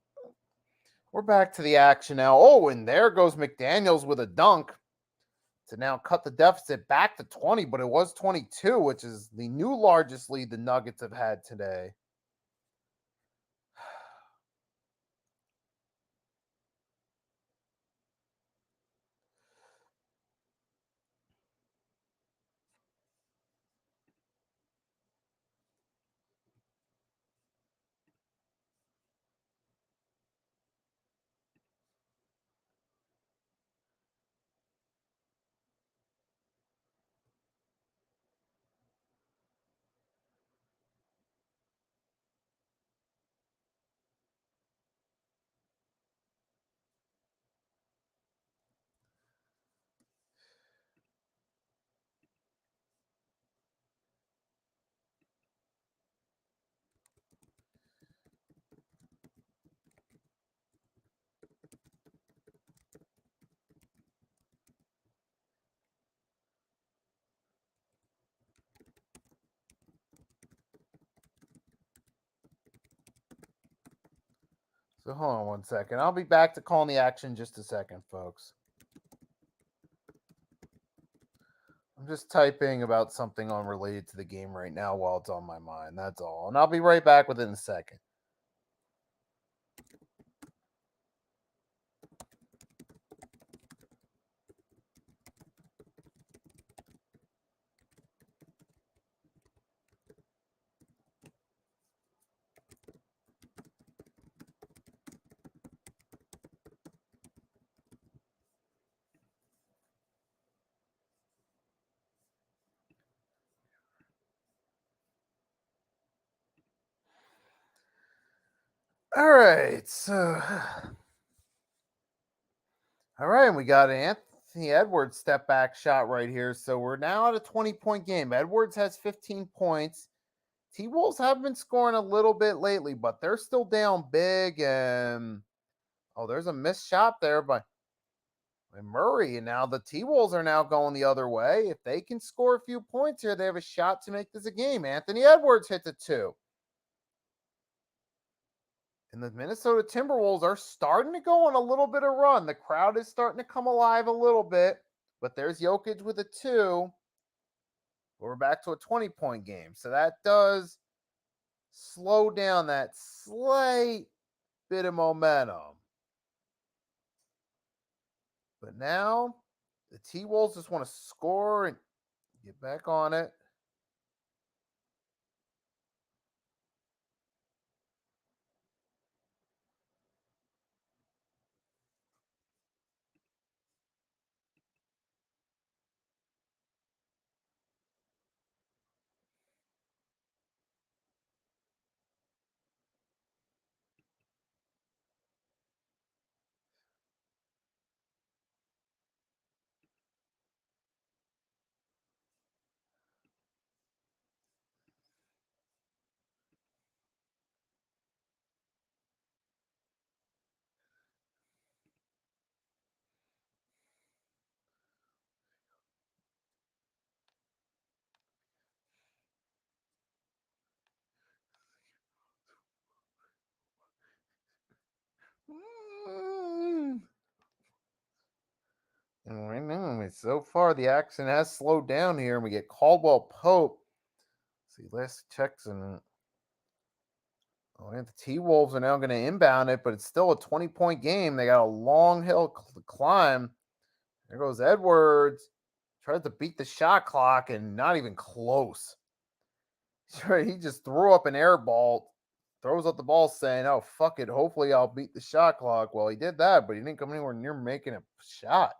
Speaker 1: We're back to the action now. Oh, and there goes McDaniels with a dunk to now cut the deficit back to 20, but it was 22, which is the new largest lead the Nuggets have had today. So hold on one second. I'll be back to calling the action in just a second, folks. I'm just typing about something unrelated to the game right now while it's on my mind. That's all. And I'll be right back within a second. All right. So, all right. We got an Anthony Edwards step back shot right here. So we're now at a 20-point game. Edwards has 15 points. T Wolves have been scoring a little bit lately, but they're still down big. And there's a missed shot there by Murray. And now the T Wolves are now going the other way. If they can score a few points here, they have a shot to make this a game. Anthony Edwards hits a 2. And the Minnesota Timberwolves are starting to go on a little bit of run. The crowd is starting to come alive a little bit. But there's Jokic with a 2. We're back to a 20-point game. So that does slow down that slight bit of momentum. But now the T-Wolves just want to score and get back on it. And right now, so far the action has slowed down here, and we get Caldwell Pope. See, last checks and the T Wolves are now going to inbound it, but it's still a 20-point game. They got a long hill to climb. There goes Edwards. Tries to beat the shot clock and not even close. He just threw up an air ball, throws up the ball saying, "Oh, fuck it. Hopefully I'll beat the shot clock." Well, he did that, but he didn't come anywhere near making a shot.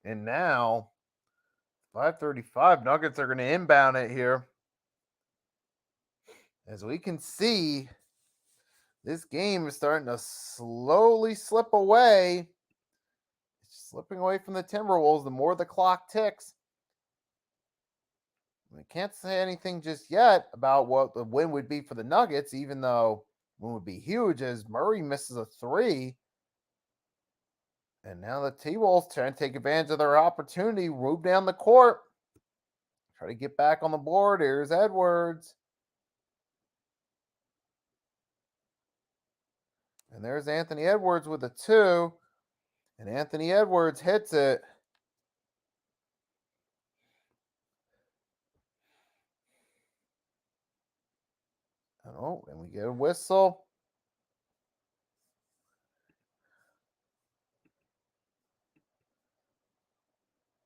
Speaker 1: And now 5:35, Nuggets are going to inbound it here. As we can see, this game is starting to slowly slip away. It's slipping away from the Timberwolves the more the clock ticks. We can't say anything just yet about what the win would be for the Nuggets, even though win would be huge as Murray misses a 3. And now the T-Wolves trying to take advantage of their opportunity, move down the court, try to get back on the board. Here's Edwards. And there's Anthony Edwards with a 2. And Anthony Edwards hits it. And we get a whistle.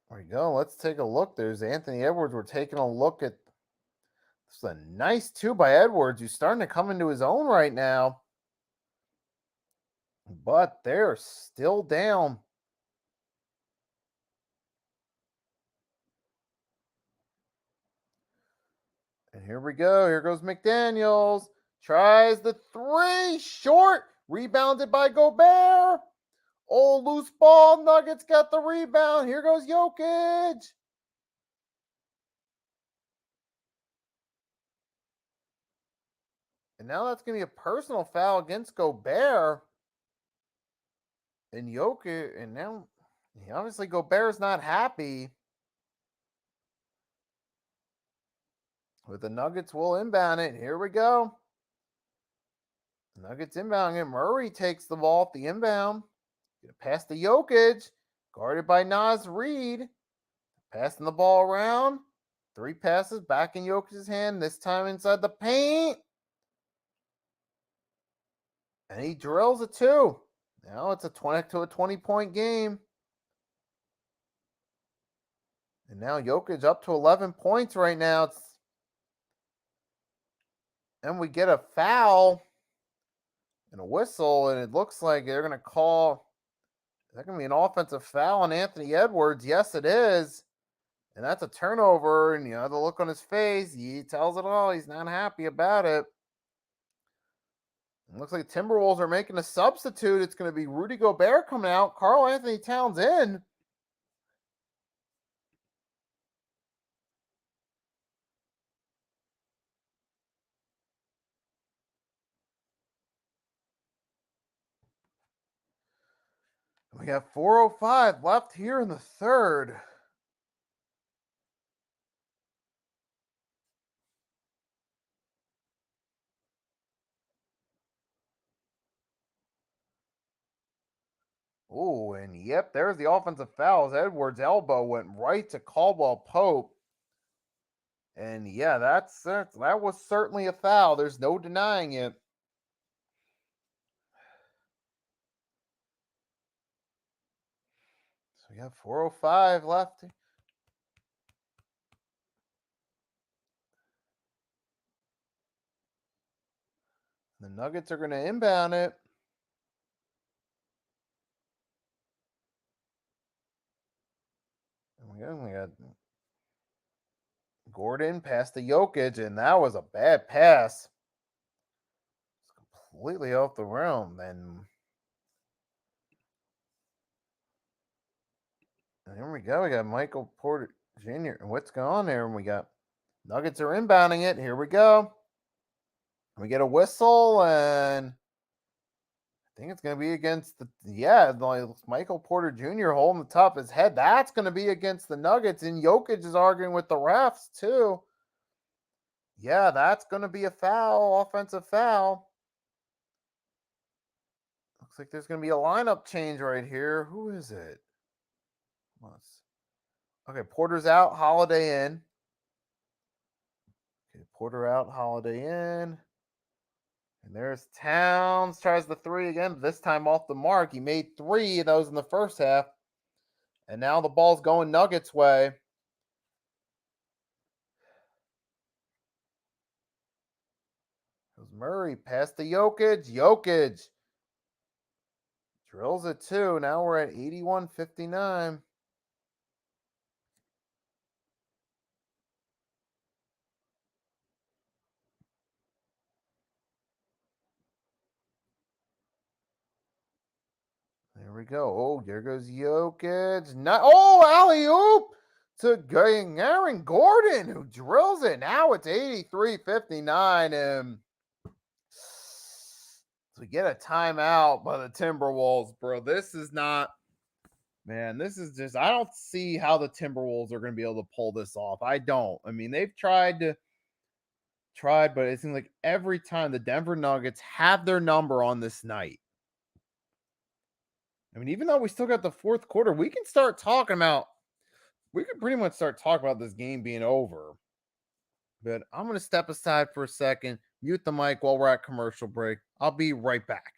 Speaker 1: There we go. Let's take a look. There's Anthony Edwards. We're taking a look at this is a nice 2 by Edwards, who's starting to come into his own right now. But they're still down. And here we go. Here goes McDaniels. Tries the 3. Short. Rebounded by Gobert. Oh, loose ball. Nuggets got the rebound. Here goes Jokic. And now that's going to be a personal foul against Gobert. And Jokic. And now, obviously, Gobert's not happy. With the Nuggets, will inbound it. Here we go. Nuggets inbounding it. Murray takes the ball off the inbound. Pass to Jokic. Guarded by Nas Reed. Passing the ball around. 3 passes back in Jokic's hand. This time inside the paint. And he drills it too. Now it's a 20-point game. And now Jokic up to 11 points right now. And we get a foul and a whistle, and it looks like they're going to call. Is that going to be an offensive foul on Anthony Edwards? Yes, it is. And that's a turnover. And, the look on his face, he tells it all. He's not happy about it. It looks like Timberwolves are making a substitute. It's going to be Rudy Gobert coming out. Karl Anthony Towns in. We got 4:05 left here in the third. Oh, and yep, there's the offensive fouls. Edwards' elbow went right to Caldwell Pope. And yeah, that was certainly a foul. There's no denying it. So we have 4:05 left. The Nuggets are going to inbound it. And we got Gordon past the Jokic, and that was a bad pass. It's completely off the rim. And here we go. We got Michael Porter Jr. And what's going on there? And we got Nuggets are inbounding it. Here we go. We get a whistle, and I think it's going to be against Michael Porter Jr. holding the top of his head. That's going to be against the Nuggets, and Jokic is arguing with the refs too. Yeah, that's going to be a foul, offensive foul. Looks like there's going to be a lineup change right here. Who is it? Okay, Porter's out, Holiday in. Okay, Porter out, Holiday in. And there's Towns, tries the 3 again, this time off the mark. He made 3 of those in the first half. And now the ball's going Nuggets' way. Goes Murray, pass to Jokic. Jokic drills it too. Now we're at 81-59. There we go. Oh, there goes Jokic. Alley-oop to Aaron Gordon, who drills it. Now it's 83-59. And we get a timeout by the Timberwolves, bro. This is not, man, this is just, I don't see how the Timberwolves are going to be able to pull this off. I don't. I mean, they've tried, but it seems like every time the Denver Nuggets have their number on this night. I mean, even though we still got the fourth quarter, we can pretty much start talking about this game being over. But I'm going to step aside for a second, mute the mic while we're at commercial break. I'll be right back.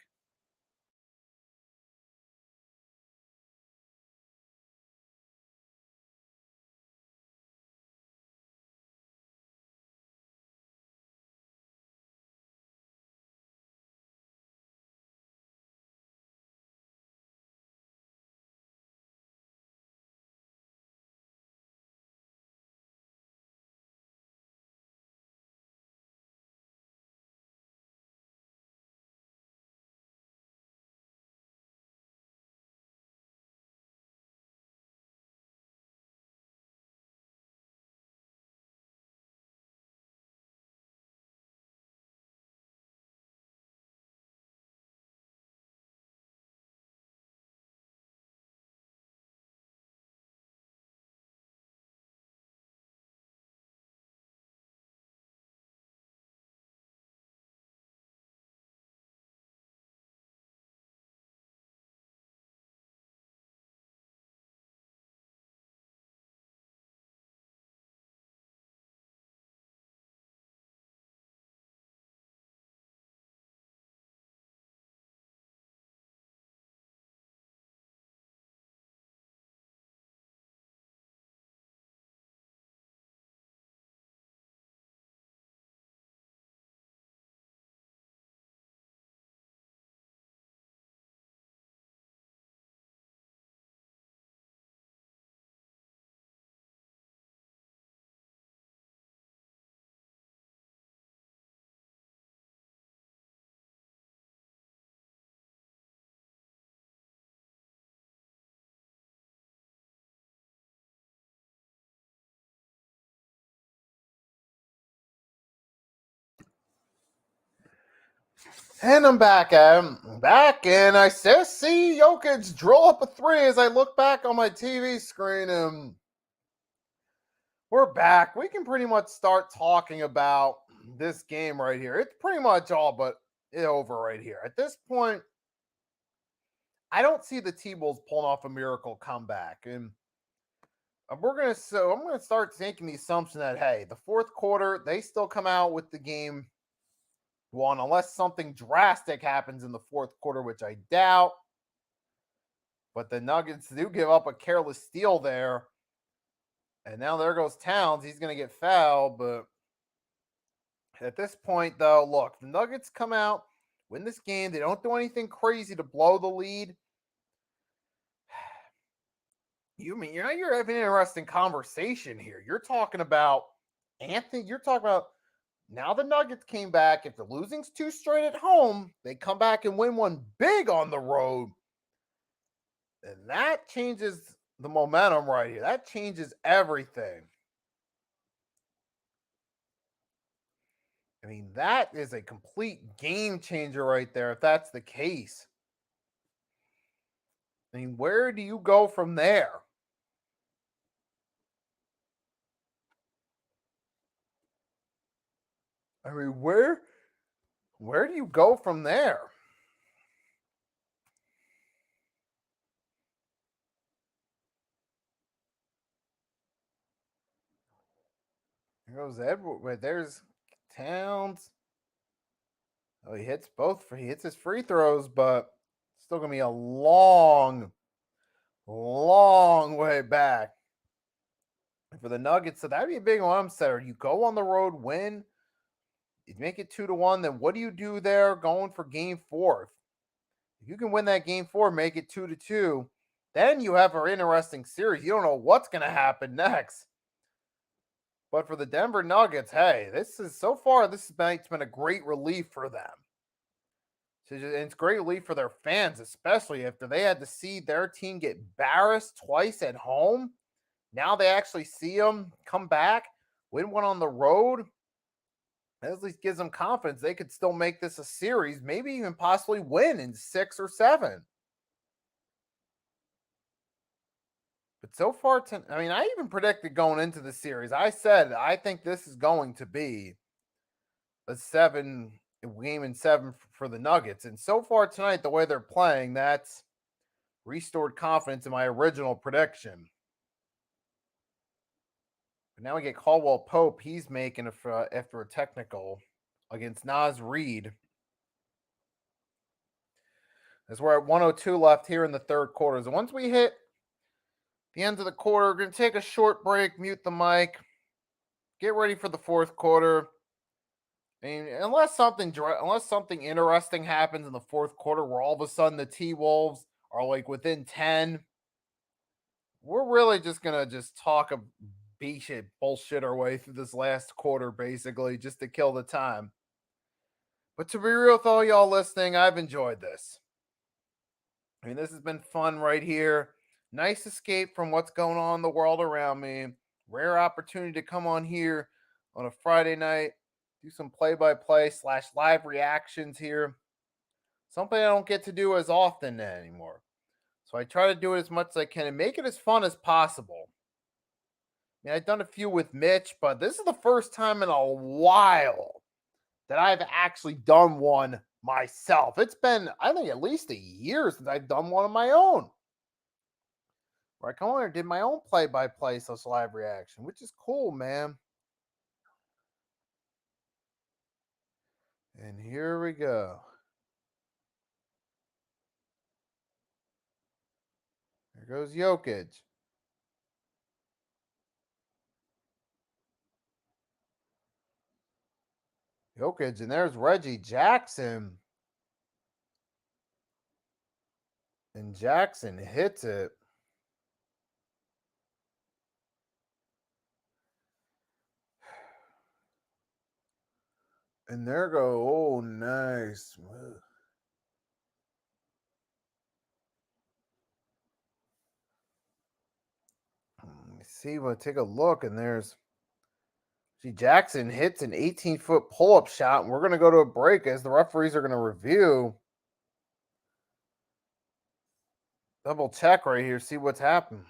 Speaker 1: And I'm back at him. Back, and I just see Jokic drill up a three as I look back on my TV screen, and we're back. We can pretty much start talking about this game right here. It's pretty much all but over right here. At this point, I don't see the T-Bulls pulling off a miracle comeback. And I'm gonna start taking the assumption that, hey, the fourth quarter, they still come out with the game won, unless something drastic happens in the fourth quarter, which I doubt. But the Nuggets do give up a careless steal there. And now there goes Towns. He's going to get fouled. But at this point, though, look, the Nuggets come out, win this game. They don't do anything crazy to blow the lead. You're having an interesting conversation here. You're talking about Anthony. You're talking about now the Nuggets came back. If the losing's two straight at home, they come back and win one big on the road. And that changes the momentum right here. That changes everything. I mean, that is a complete game changer right there if that's the case. I mean, where do you go from there? I mean, where do you go from there? There goes Edward. There's Towns. Oh, he hits his free throws, but still gonna be a long, long way back for the Nuggets. So that'd be a big one upsetter. You go on the road, win, you make it 2-1. Then what do you do there going for game four? If you can win that game four, make it 2-2, then you have an interesting series. You don't know what's going to happen next. But for the Denver Nuggets, hey, this night's been a great relief for them. And it's great relief for their fans, especially after they had to see their team get embarrassed twice at home. Now they actually see them come back, win one on the road. That at least gives them confidence they could still make this a series, maybe even possibly win in 6 or 7. But so far, I even predicted going into the series. I said I think this is going to be a game in 7 for the Nuggets. And so far tonight, the way they're playing, that's restored confidence in my original prediction. But now we get Caldwell Pope. He's making after a technical against Naz Reid. As we're at 102 left here in the third quarter. So once we hit the end of the quarter, we're going to take a short break, mute the mic, get ready for the fourth quarter. I mean, unless something interesting happens in the fourth quarter, where all of a sudden the T-Wolves are like within 10, we're really just gonna talk a bullshit our way through this last quarter, basically, just to kill the time. But to be real with all y'all listening, I've enjoyed this. I mean, this has been fun right here. Nice escape from what's going on in the world around me. Rare opportunity to come on here on a Friday night, do some play-by-play / live reactions here. Something I don't get to do as often anymore. So I try to do it as much as I can and make it as fun as possible. I mean, I've done a few with Mitch, but this is the first time in a while that I've actually done one myself. It's been, I think, at least a year since I've done one of my own. Where I come on and did my own play-by-play / live reaction, which is cool, man. And here we go. There goes Jokic. Jokic, and there's Reggie Jackson. And Jackson hits it. And there go. Oh, nice. Let me see. We'll take a look, and there's See, Jackson hits an 18-foot pull-up shot, and we're going to go to a break as the referees are going to review. Double check right here, see what's happened.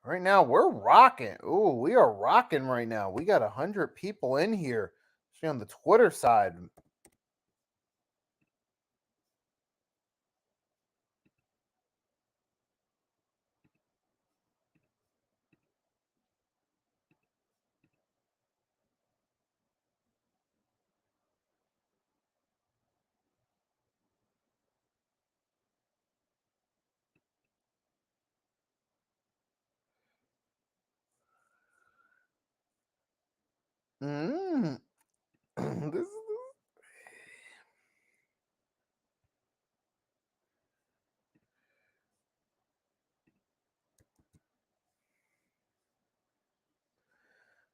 Speaker 1: Right now, we're rocking. Ooh, we are rocking right now. We got 100 people in here, especially on the Twitter side. Mm. This is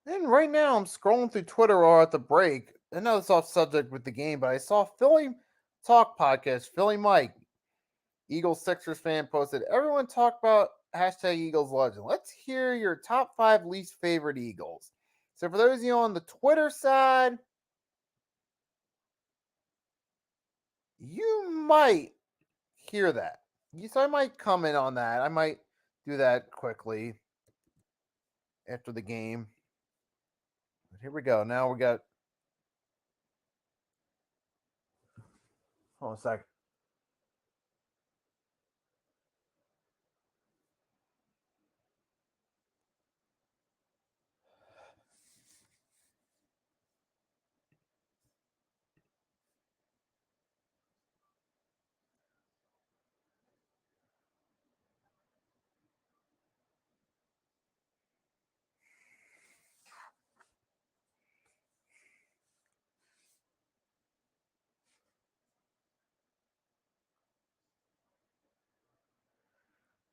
Speaker 1: And right now, I'm scrolling through Twitter or at the break. I know it's off subject with the game, but I saw Philly Talk podcast, Philly Mike, Eagles Sixers fan, posted, everyone talk about hashtag Eagles legend. Let's hear your top 5 least favorite Eagles. So for those of you on the Twitter side, you might hear that. So I might comment on that. I might do that quickly after the game. But here we go. Now we got. Hold on a second.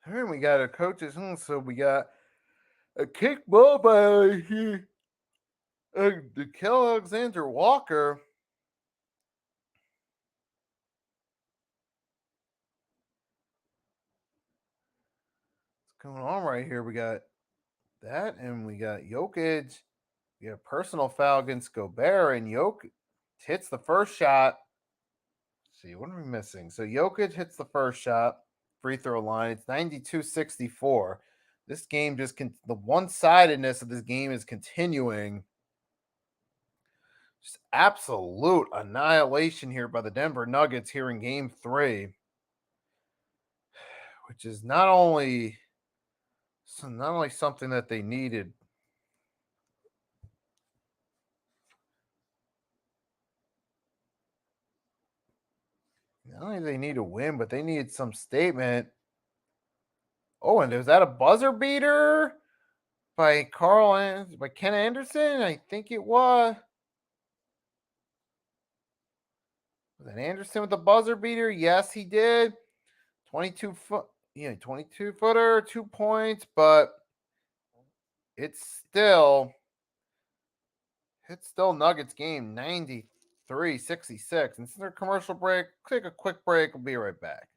Speaker 1: All right, we got our coaches. So we got a kick ball by Kel Alexander Walker. What's going on right here? We got that, and we got Jokic. We have personal foul against Gobert, and Jokic hits the first shot. Let's see, what are we missing? So Jokic hits the first shot, free throw line. It's 92-64. This game the one-sidedness of this game is continuing. Just absolute annihilation here by the Denver Nuggets here in game 3, which is not only something that they needed. Not only do they need a win, but they needed some statement. Oh, and was that a buzzer beater by by Ken Anderson? I think it was. Was it Anderson with the buzzer beater? Yes, he did. 22 foot, 22 footer, 2 points, but it's still Nuggets game 93-66. And since our commercial break, take a quick break. We'll be right back.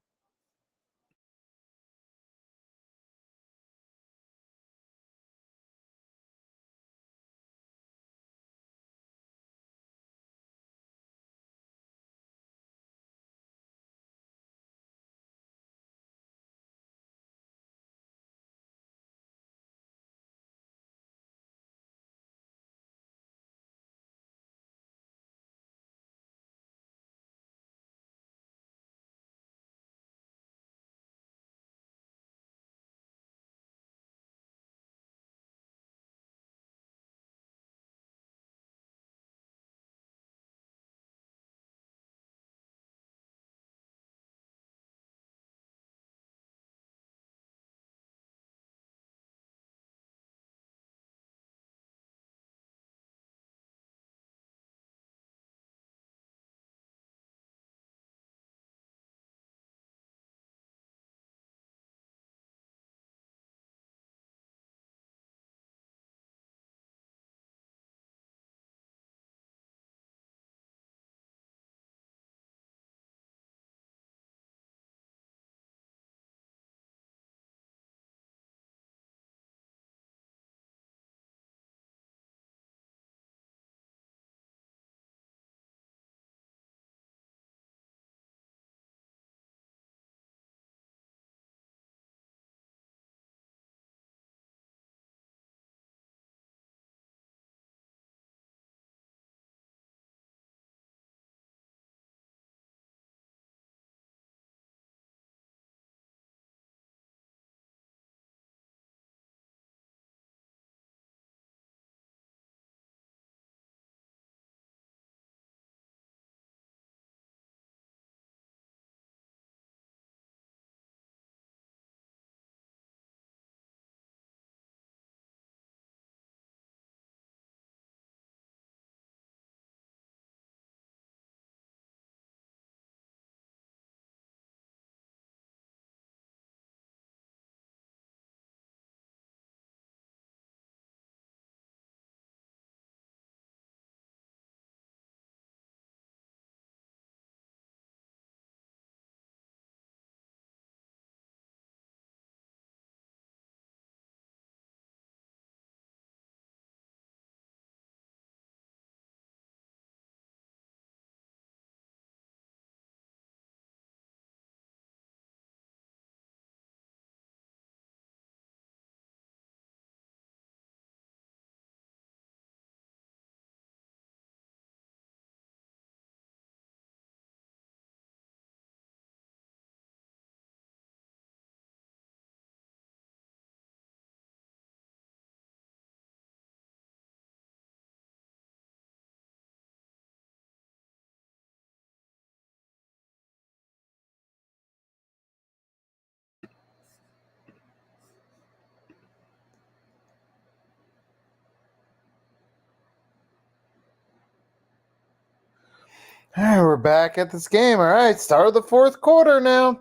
Speaker 1: We're back at this game. All right, start of the fourth quarter now.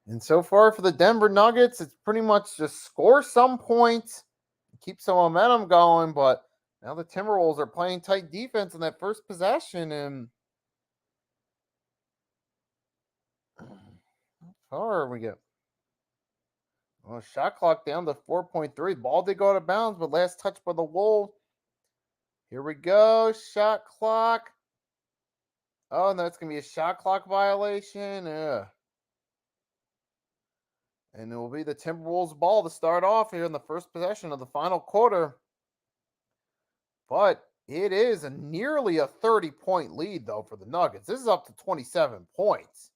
Speaker 1: And so far for the Denver Nuggets, it's pretty much just score some points, keep some momentum going. But now the Timberwolves are playing tight defense in that first possession. And how far we get? Well, shot clock down to 4.3. Ball did go out of bounds, but last touch by the Wolves. Here we go. Shot clock. Oh, no, it's going to be a shot clock violation. Yeah. And it will be the Timberwolves ball to start off here in the first possession of the final quarter. But it is nearly a 30-point lead, though, for the Nuggets. This is up to 27 points.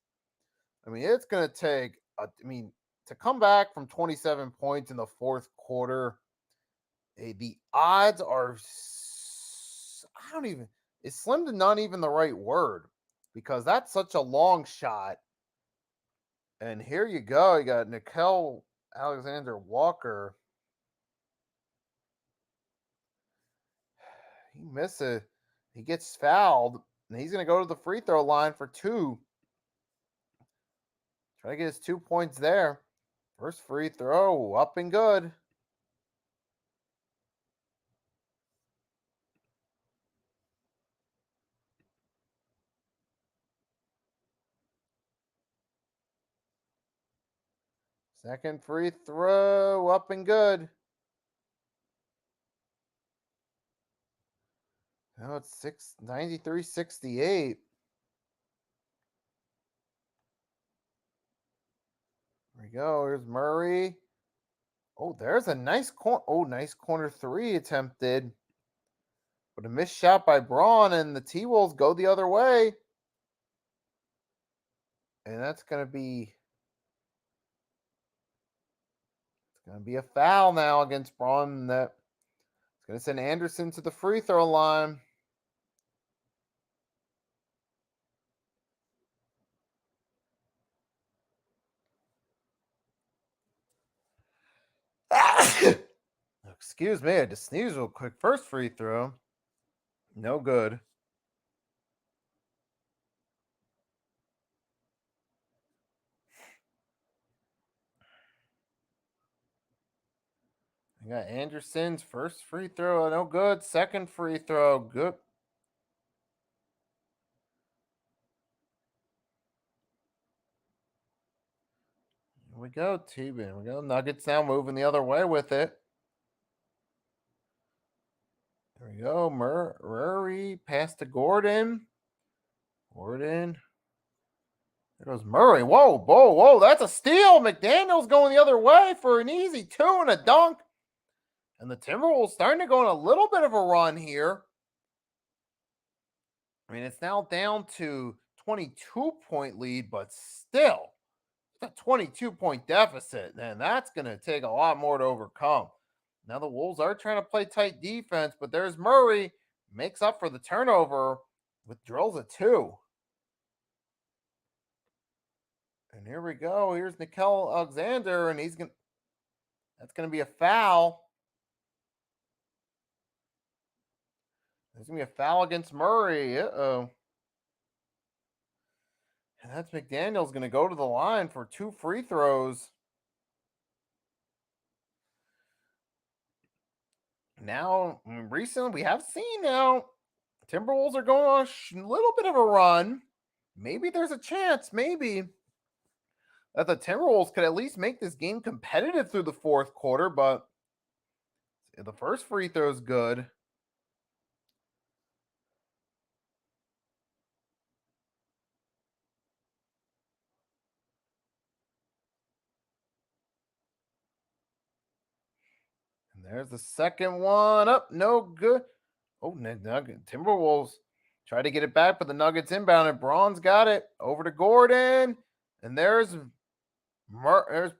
Speaker 1: I mean, it's going to take, to come back from 27 points in the fourth quarter, the odds are, it's slim to not even the right word, because that's such a long shot. And here you go. You got Nickel Alexander Walker. He misses. He gets fouled, and he's going to go to the free throw line for two. Try to get his 2 points there. First free throw, up and good. Second free throw, up and good. Now it's 93-68. There we go. Here's Murray. Oh, there's a nice corner. Oh, nice corner three attempted. But a missed shot by Braun, and the T-Wolves go the other way. And that's going to be a foul now against Braun. That it's going to send Anderson to the free throw line. Excuse me, I had to sneeze real quick. First free throw. No good. I got Anderson's first free throw. No good. Second free throw. Good. Here we go, T-Ben. We go. Nuggets now moving the other way with it. There we go. Murray pass to Gordon. There goes Murray. Whoa, whoa, whoa. That's a steal. McDaniel's going the other way for an easy two and a dunk. And the Timberwolves starting to go on a little bit of a run here. I mean, it's now down to 22-point lead, but still, it's a 22-point deficit. And that's going to take a lot more to overcome. Now the Wolves are trying to play tight defense, but there's Murray. Makes up for the turnover with drills at two. And here we go. Here's Nickel Alexander, and that's gonna be a foul. There's gonna be a foul against Murray. Uh-oh. And that's McDaniel's gonna go to the line for two free throws. Now, recently we have seen now Timberwolves are going on a little bit of a run. Maybe there's a chance, maybe, that the Timberwolves could at least make this game competitive through the fourth quarter, but the first free throw is good. And there's the second one up. No good. Oh, Timberwolves try to get it back, but the Nuggets inbound, and Braun's got it over to Gordon. And there's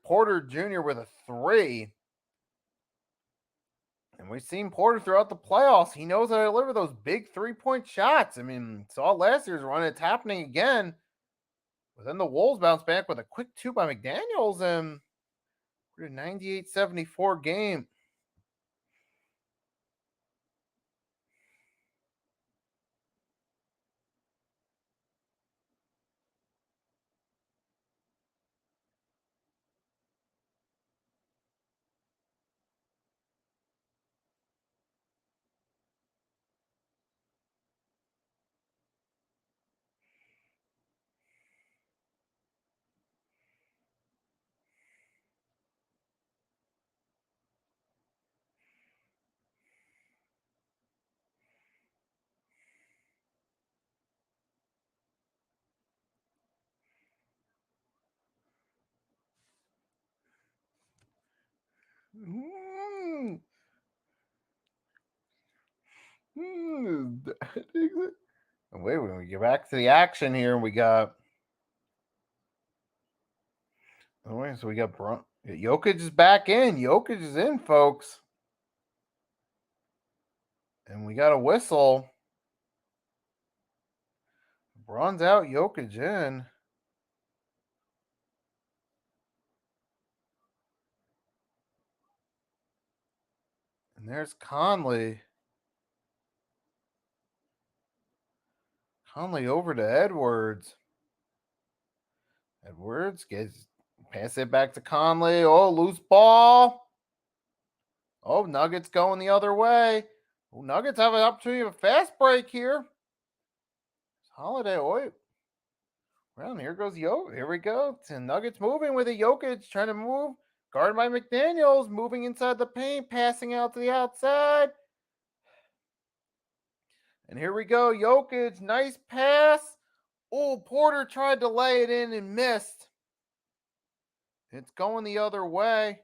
Speaker 1: Porter Jr. with a three. And we've seen Porter throughout the playoffs. He knows how to deliver those big 3-point shots. I mean, saw last year's run. It's happening again. But then the Wolves bounce back with a quick two by McDaniels, and we're a 98-74 game. Mm, mm. Wait, when we get back to the action here, we got. Oh, wait, so we got Jokic is back in. Jokic is in, folks. And we got a whistle. Bron's out, Jokic in. And there's Conley. Conley over to Edwards. Edwards gets pass it back to Conley. Oh, loose ball. Oh, Nuggets going the other way. Oh, Nuggets have an opportunity of a fast break here. Holiday. Oh, well, here goes Here we go. Nuggets moving with it. Jokic trying to move. Guarded by McDaniels. Moving inside the paint. Passing out to the outside. And here we go. Jokic. Nice pass. Oh, Porter tried to lay it in and missed. It's going the other way.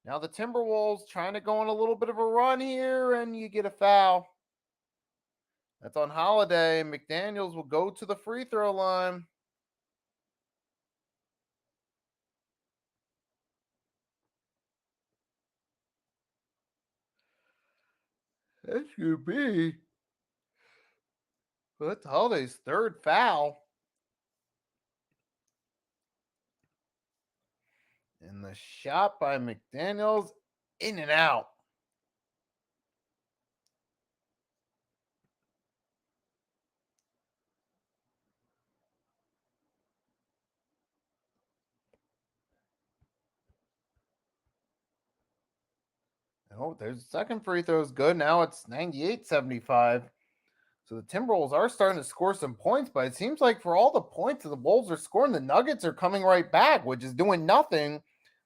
Speaker 1: Now the Timberwolves trying to go on a little bit of a run here, and you get a foul. That's on Holiday. McDaniels will go to the free throw line. That should be. Well, that's Holiday's third foul. And the shot by McDaniels in and out. Oh, there's the second free throw is good. Now it's 98-75. So the Timberwolves are starting to score some points, but it seems like for all the points that the Wolves are scoring, the Nuggets are coming right back, which is doing nothing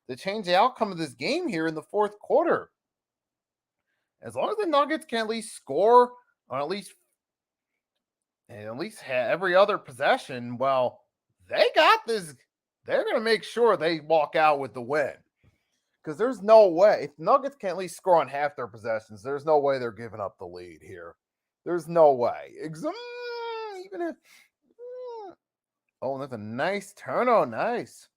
Speaker 1: to change the outcome of this game here in the fourth quarter. As long as the Nuggets can at least score on at least every other possession, well, they got this. They're going to make sure they walk out with the win. Because there's no way, if Nuggets can at least score on half their possessions, there's no way they're giving up the lead here. There's no way. Even if. Oh, that's a nice turn. Oh, nice.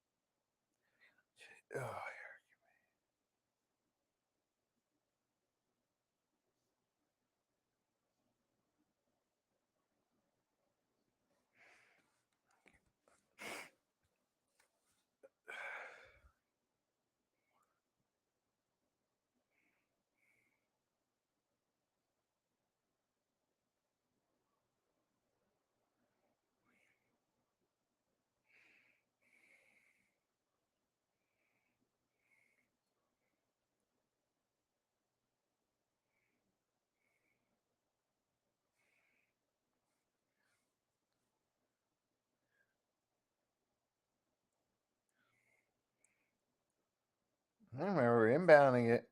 Speaker 1: I remember inbounding it.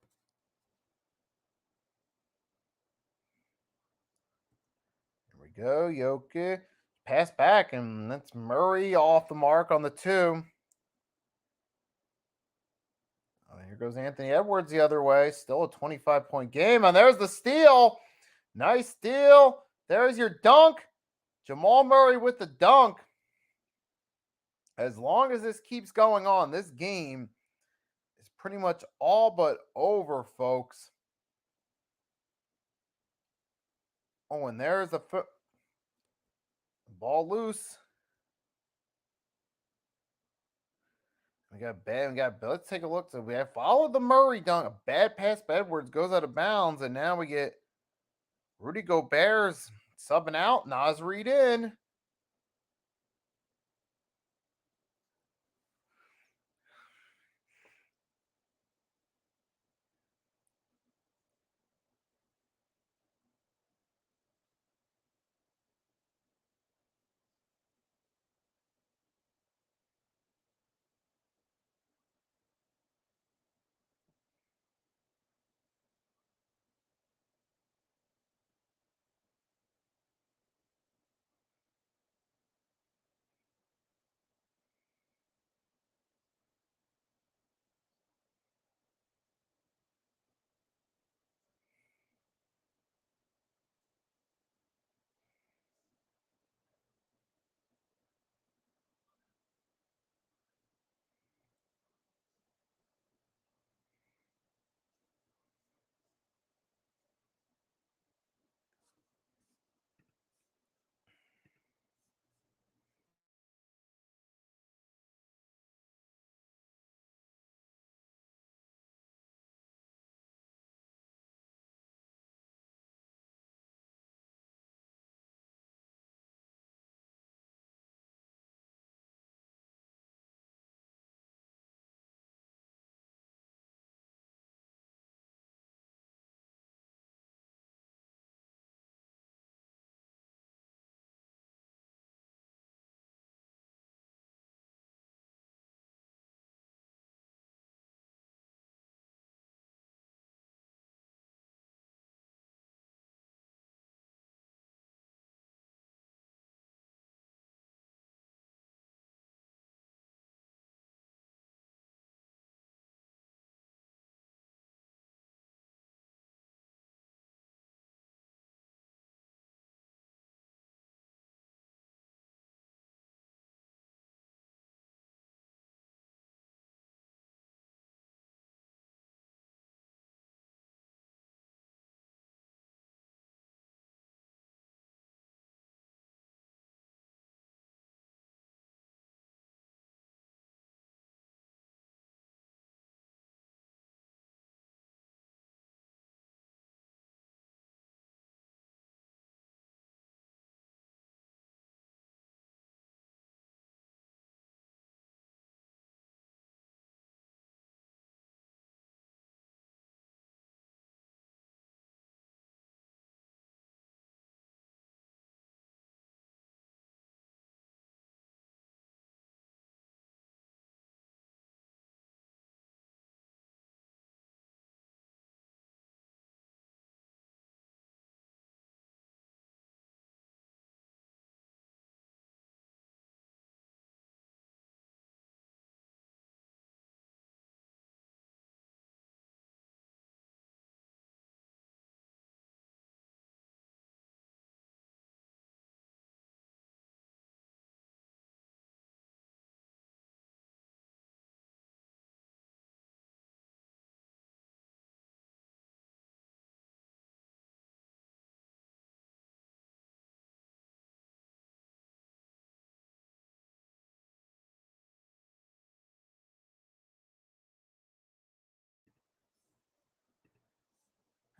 Speaker 1: Here we go. Jokic. Pass back, and that's Murray off the mark on the two. Oh, here goes Anthony Edwards the other way. Still a 25-point game. And there's the steal. Nice steal. There's your dunk. Jamal Murray with the dunk. As long as this keeps going on, this game is pretty much all but over, folks. Oh, and there's the ball loose. We got bad. We got. Let's take a look. So we have followed the Murray dunk. A bad pass by Edwards goes out of bounds, and now we get Rudy Gobert's subbing out. Naz Reid in.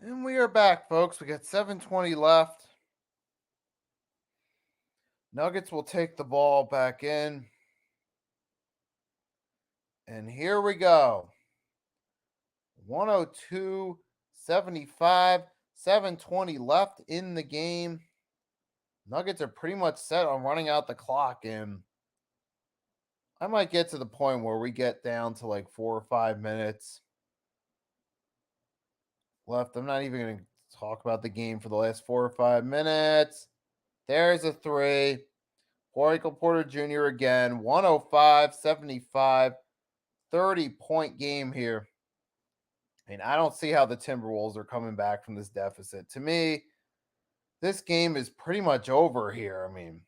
Speaker 1: And we are back, folks. We got 7:20 left. Nuggets will take the ball back in. And here we go. 102-75, 7:20 left in the game. Nuggets are pretty much set on running out the clock, and I might get to the point where we get down to like 4 or 5 minutes left. I'm not even going to talk about the game for the last 4 or 5 minutes. There's a three. Michael Porter Jr. again, 105-75, 30-point game here. And I don't see how the Timberwolves are coming back from this deficit. To me, this game is pretty much over here. I mean,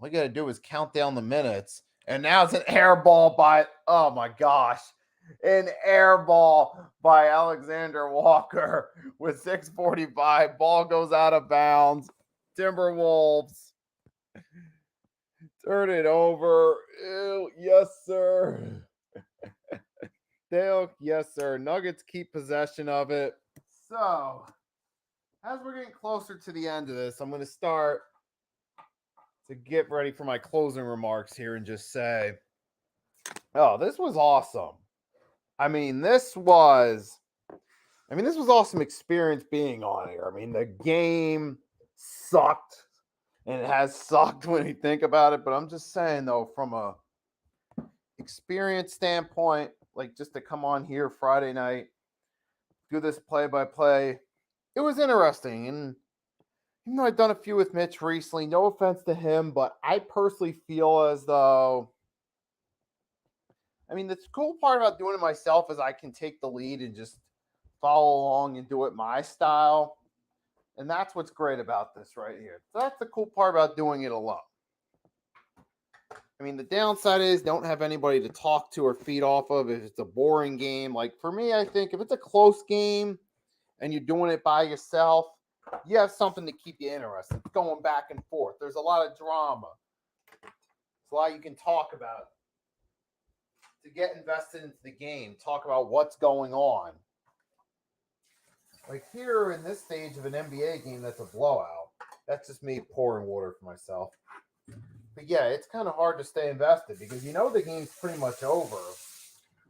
Speaker 1: all you got to do is count down the minutes. And now it's an air ball by, oh my gosh, an air ball by Alexander Walker with 6:45. Ball goes out of bounds. Timberwolves turn it over. Ew, yes, sir. Dale, yes, sir. Nuggets keep possession of it. So, as we're getting closer to the end of this, I'm going to start to get ready for my closing remarks here and just say, oh, this was awesome. This was awesome experience being on here. The game sucked, and it has sucked when you think about it, but I'm just saying, though, from a experience standpoint, like just to come on here Friday night, do this play-by-play, it was interesting. And even though I've done a few with Mitch recently, no offense to him, but I personally feel as though, the cool part about doing it myself is I can take the lead and just follow along and do it my style. And that's what's great about this right here. So that's the cool part about doing it alone. The downside is don't have anybody to talk to or feed off of if it's a boring game. Like for me, I think if it's a close game and you're doing it by yourself, you have something to keep you interested. It's going back and forth. There's a lot of drama. There's a lot you can talk about to get invested into the game. Talk about what's going on. Like here in this stage of an NBA game that's a blowout. That's just me pouring water for myself. But yeah, it's kind of hard to stay invested because the game's pretty much over.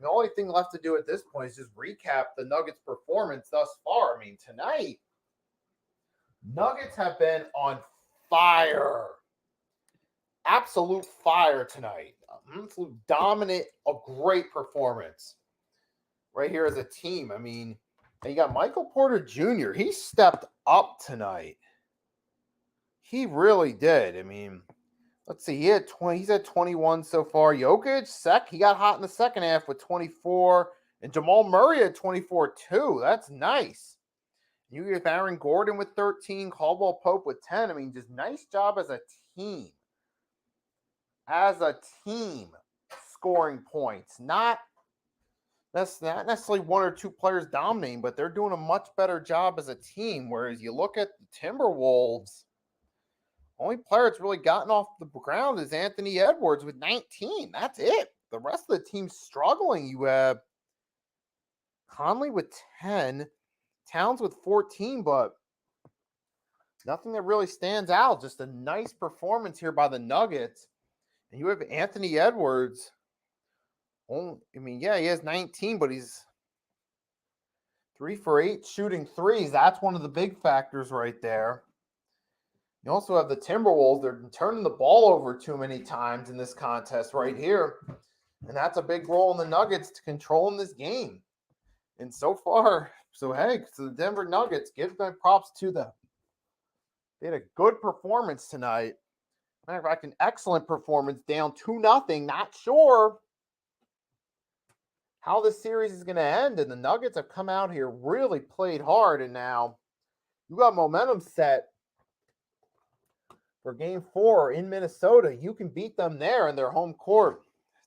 Speaker 1: The only thing left to do at this point is just recap the Nuggets' performance thus far. Tonight, Nuggets have been on fire. Absolute fire tonight. Absolute dominant, a great performance. Right here as a team. You got Michael Porter Jr. He stepped up tonight. He really did. Let's see. He's at 21 so far. Jokic, he got hot in the second half with 24. And Jamal Murray at 24 too. That's nice. You get Aaron Gordon with 13. Caldwell Pope with 10. Just nice job as a team. As a team scoring points. That's not necessarily one or two players dominating, but they're doing a much better job as a team. Whereas you look at the Timberwolves, only player that's really gotten off the ground is Anthony Edwards with 19. That's it. The rest of the team's struggling. You have Conley with 10, Towns with 14, but nothing that really stands out. Just a nice performance here by the Nuggets. And you have Anthony Edwards. He has 19, but he's 3 for 8 shooting threes. That's one of the big factors right there. You also have the Timberwolves. They're turning the ball over too many times in this contest right here. And that's a big role in the Nuggets to controlling this game. And so far, the Denver Nuggets, give my props to them. They had a good performance tonight. Matter of fact, an excellent performance, down 2-0. Not sure how this series is going to end. And the Nuggets have come out here, really played hard. And now you got momentum set for game 4 in Minnesota. You can beat them there in their home court.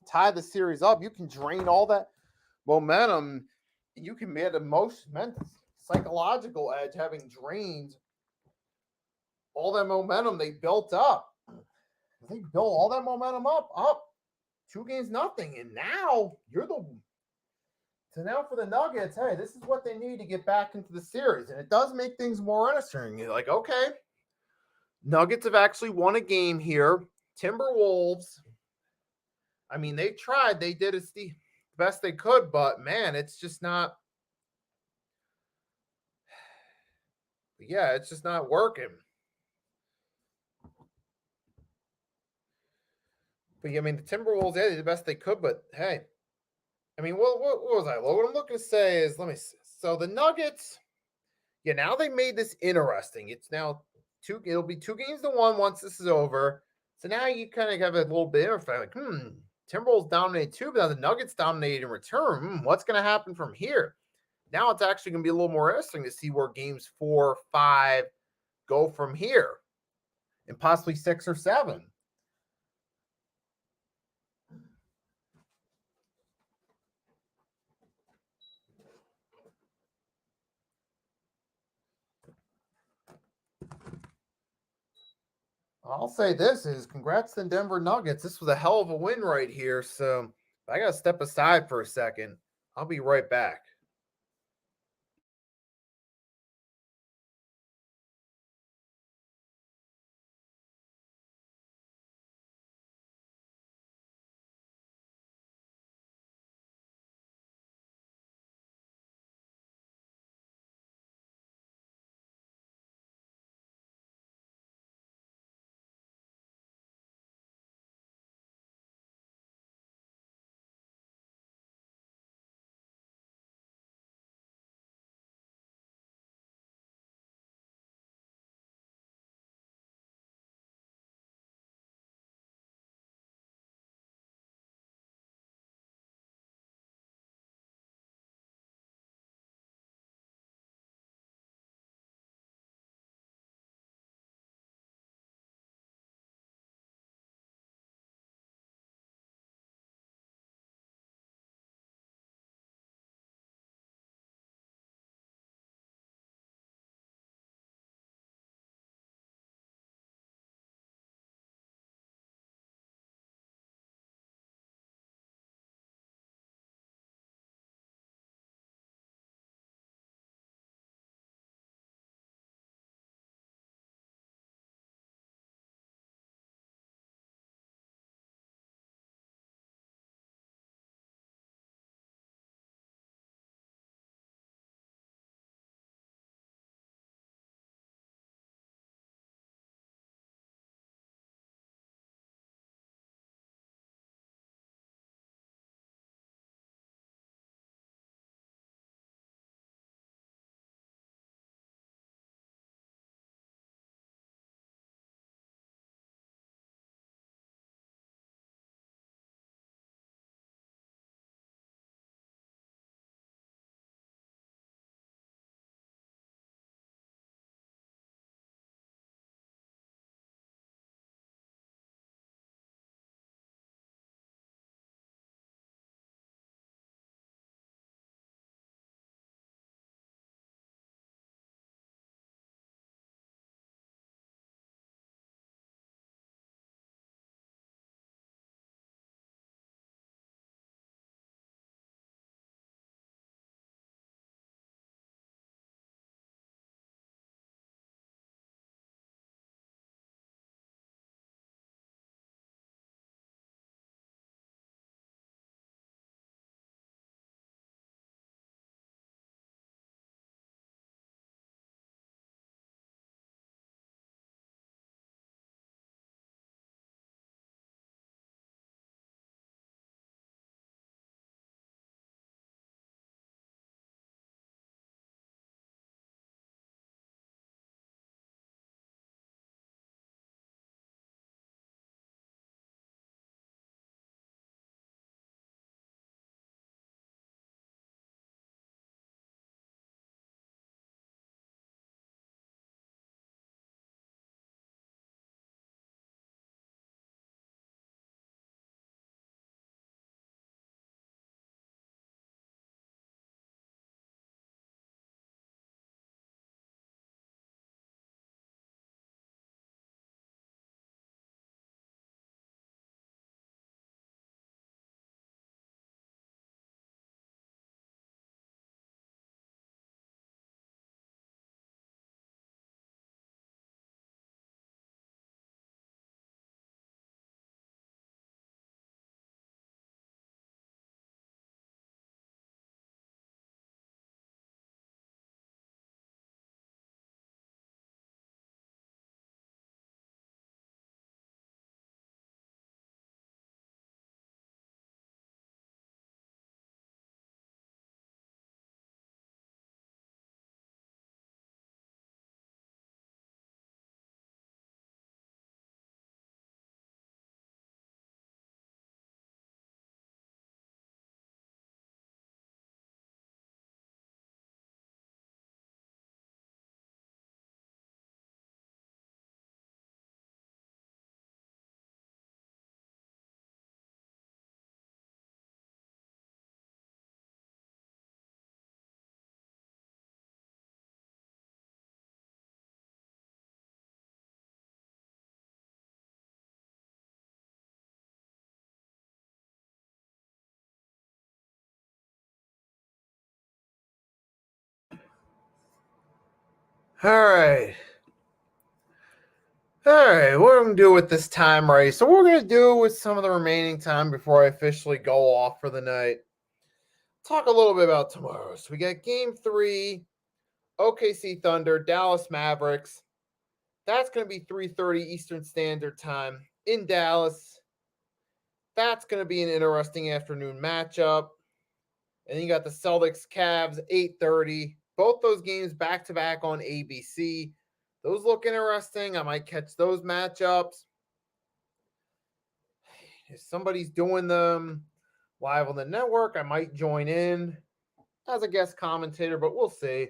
Speaker 1: Tie the series up. You can drain all that momentum. You can get the most psychological edge having drained all that momentum they built up. They built all that momentum up 2-0. And now you're the So now for the Nuggets, hey, this is what they need to get back into the series. And it does make things more interesting. You're like, okay, Nuggets have actually won a game here. Timberwolves, I mean, they tried. They did the best they could, but man, it's just not. Yeah, it's just not working. But yeah, I mean, the Timberwolves, yeah, they did the best they could, but hey, I mean, what was I? What I'm looking to say is, let me see. So the Nuggets, yeah, now they made this interesting. It's now two. It'll be 2-1 once this is over. So now you kind of have a little bit of like, Timberwolves dominate too, but now the Nuggets dominate in return. What's going to happen from here? Now it's actually going to be a little more interesting to see where games 4, 5 go from here, and possibly 6 or 7. I'll say this is congrats to the Denver Nuggets. This was a hell of a win right here. So I got to step aside for a second. I'll be right back. All right. What I'm going to do with this time race. So, what we're going to do with some of the remaining time before I officially go off for the night. Talk a little bit about tomorrow. So, we got game 3, OKC Thunder, Dallas Mavericks. That's going to be 3:30 Eastern Standard Time in Dallas. That's going to be an interesting afternoon matchup. And then you got the Celtics Cavs 8:30. Both those games back to back on ABC. Those look interesting. I might catch those matchups. If somebody's doing them live on the network, I might join in as a guest commentator, but we'll see.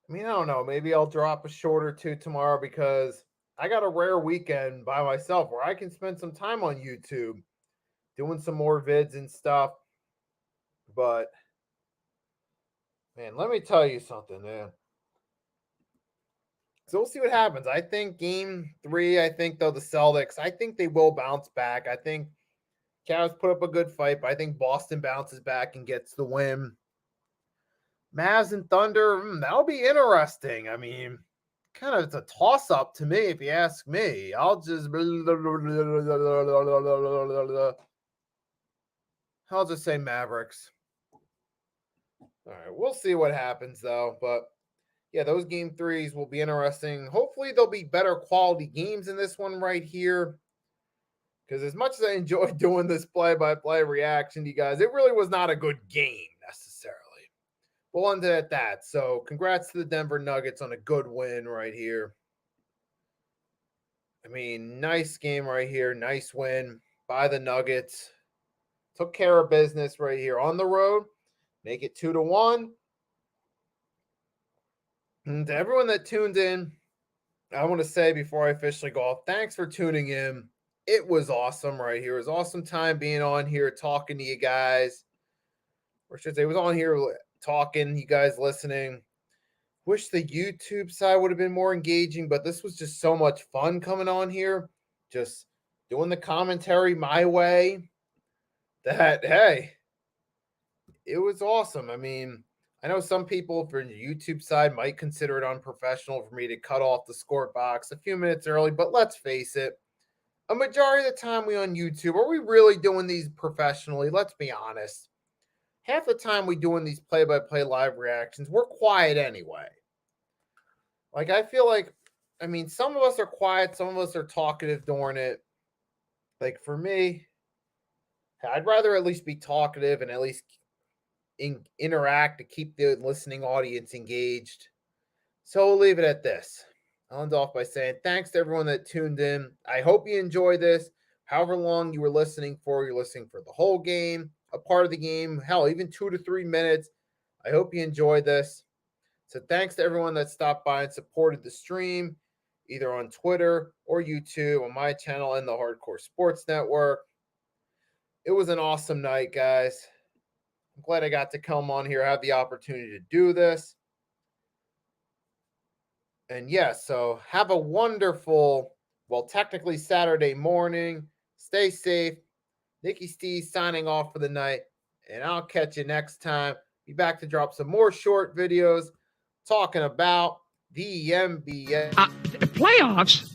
Speaker 1: I mean, I don't know. Maybe I'll drop a short or two tomorrow because I got a rare weekend by myself where I can spend some time on YouTube doing some more vids and stuff. But, man, let me tell you something, man. So we'll see what happens. I think game 3, though, the Celtics, I think they will bounce back. I think Cavs put up a good fight, but I think Boston bounces back and gets the win. Mavs and Thunder, that'll be interesting. I mean, kind of it's a toss-up to me, if you ask me. I'll just say Mavericks. All right, we'll see what happens, though. But, yeah, those game 3s will be interesting. Hopefully, there'll be better quality games in this one right here. Because as much as I enjoyed doing this play-by-play reaction to you guys, it really was not a good game necessarily. We'll end it at that. So congrats to the Denver Nuggets on a good win right here. I mean, nice game right here. Nice win by the Nuggets. Took care of business right here on the road. Make it 2-1. And to everyone that tuned in, I want to say before I officially go off, thanks for tuning in. It was awesome right here. It was awesome time being on here talking to you guys. Or I should say, it was on here talking, you guys listening. Wish the YouTube side would have been more engaging, but this was just so much fun coming on here. Just doing the commentary my way. That, hey, it was awesome. I mean, I know some people from the YouTube side might consider it unprofessional for me to cut off the score box a few minutes early, but let's face it. A majority of the time we on YouTube, are we really doing these professionally? Let's be honest. Half the time we doing these play-by-play live reactions, we're quiet anyway. Like, I feel like, I mean, some of us are quiet, some of us are talkative during it. Like, for me, I'd rather at least be talkative and at least interact to keep the listening audience engaged. So we'll leave it at this. I'll end off by saying thanks to everyone that tuned in. I hope you enjoy this. However long you were listening for, you're listening for the whole game, a part of the game, hell, even 2 to 3 minutes. I hope you enjoyed this. So thanks to everyone that stopped by and supported the stream, either on Twitter or YouTube, on my channel and the Hardcore Sports Network. It was an awesome night, guys. I'm glad I got to come on here, have the opportunity to do this. And yeah, so have a wonderful, well, technically Saturday morning. Stay safe. Nikki Steve signing off for the night. And I'll catch you next time. Be back to drop some more short videos talking about the NBA.
Speaker 2: Playoffs?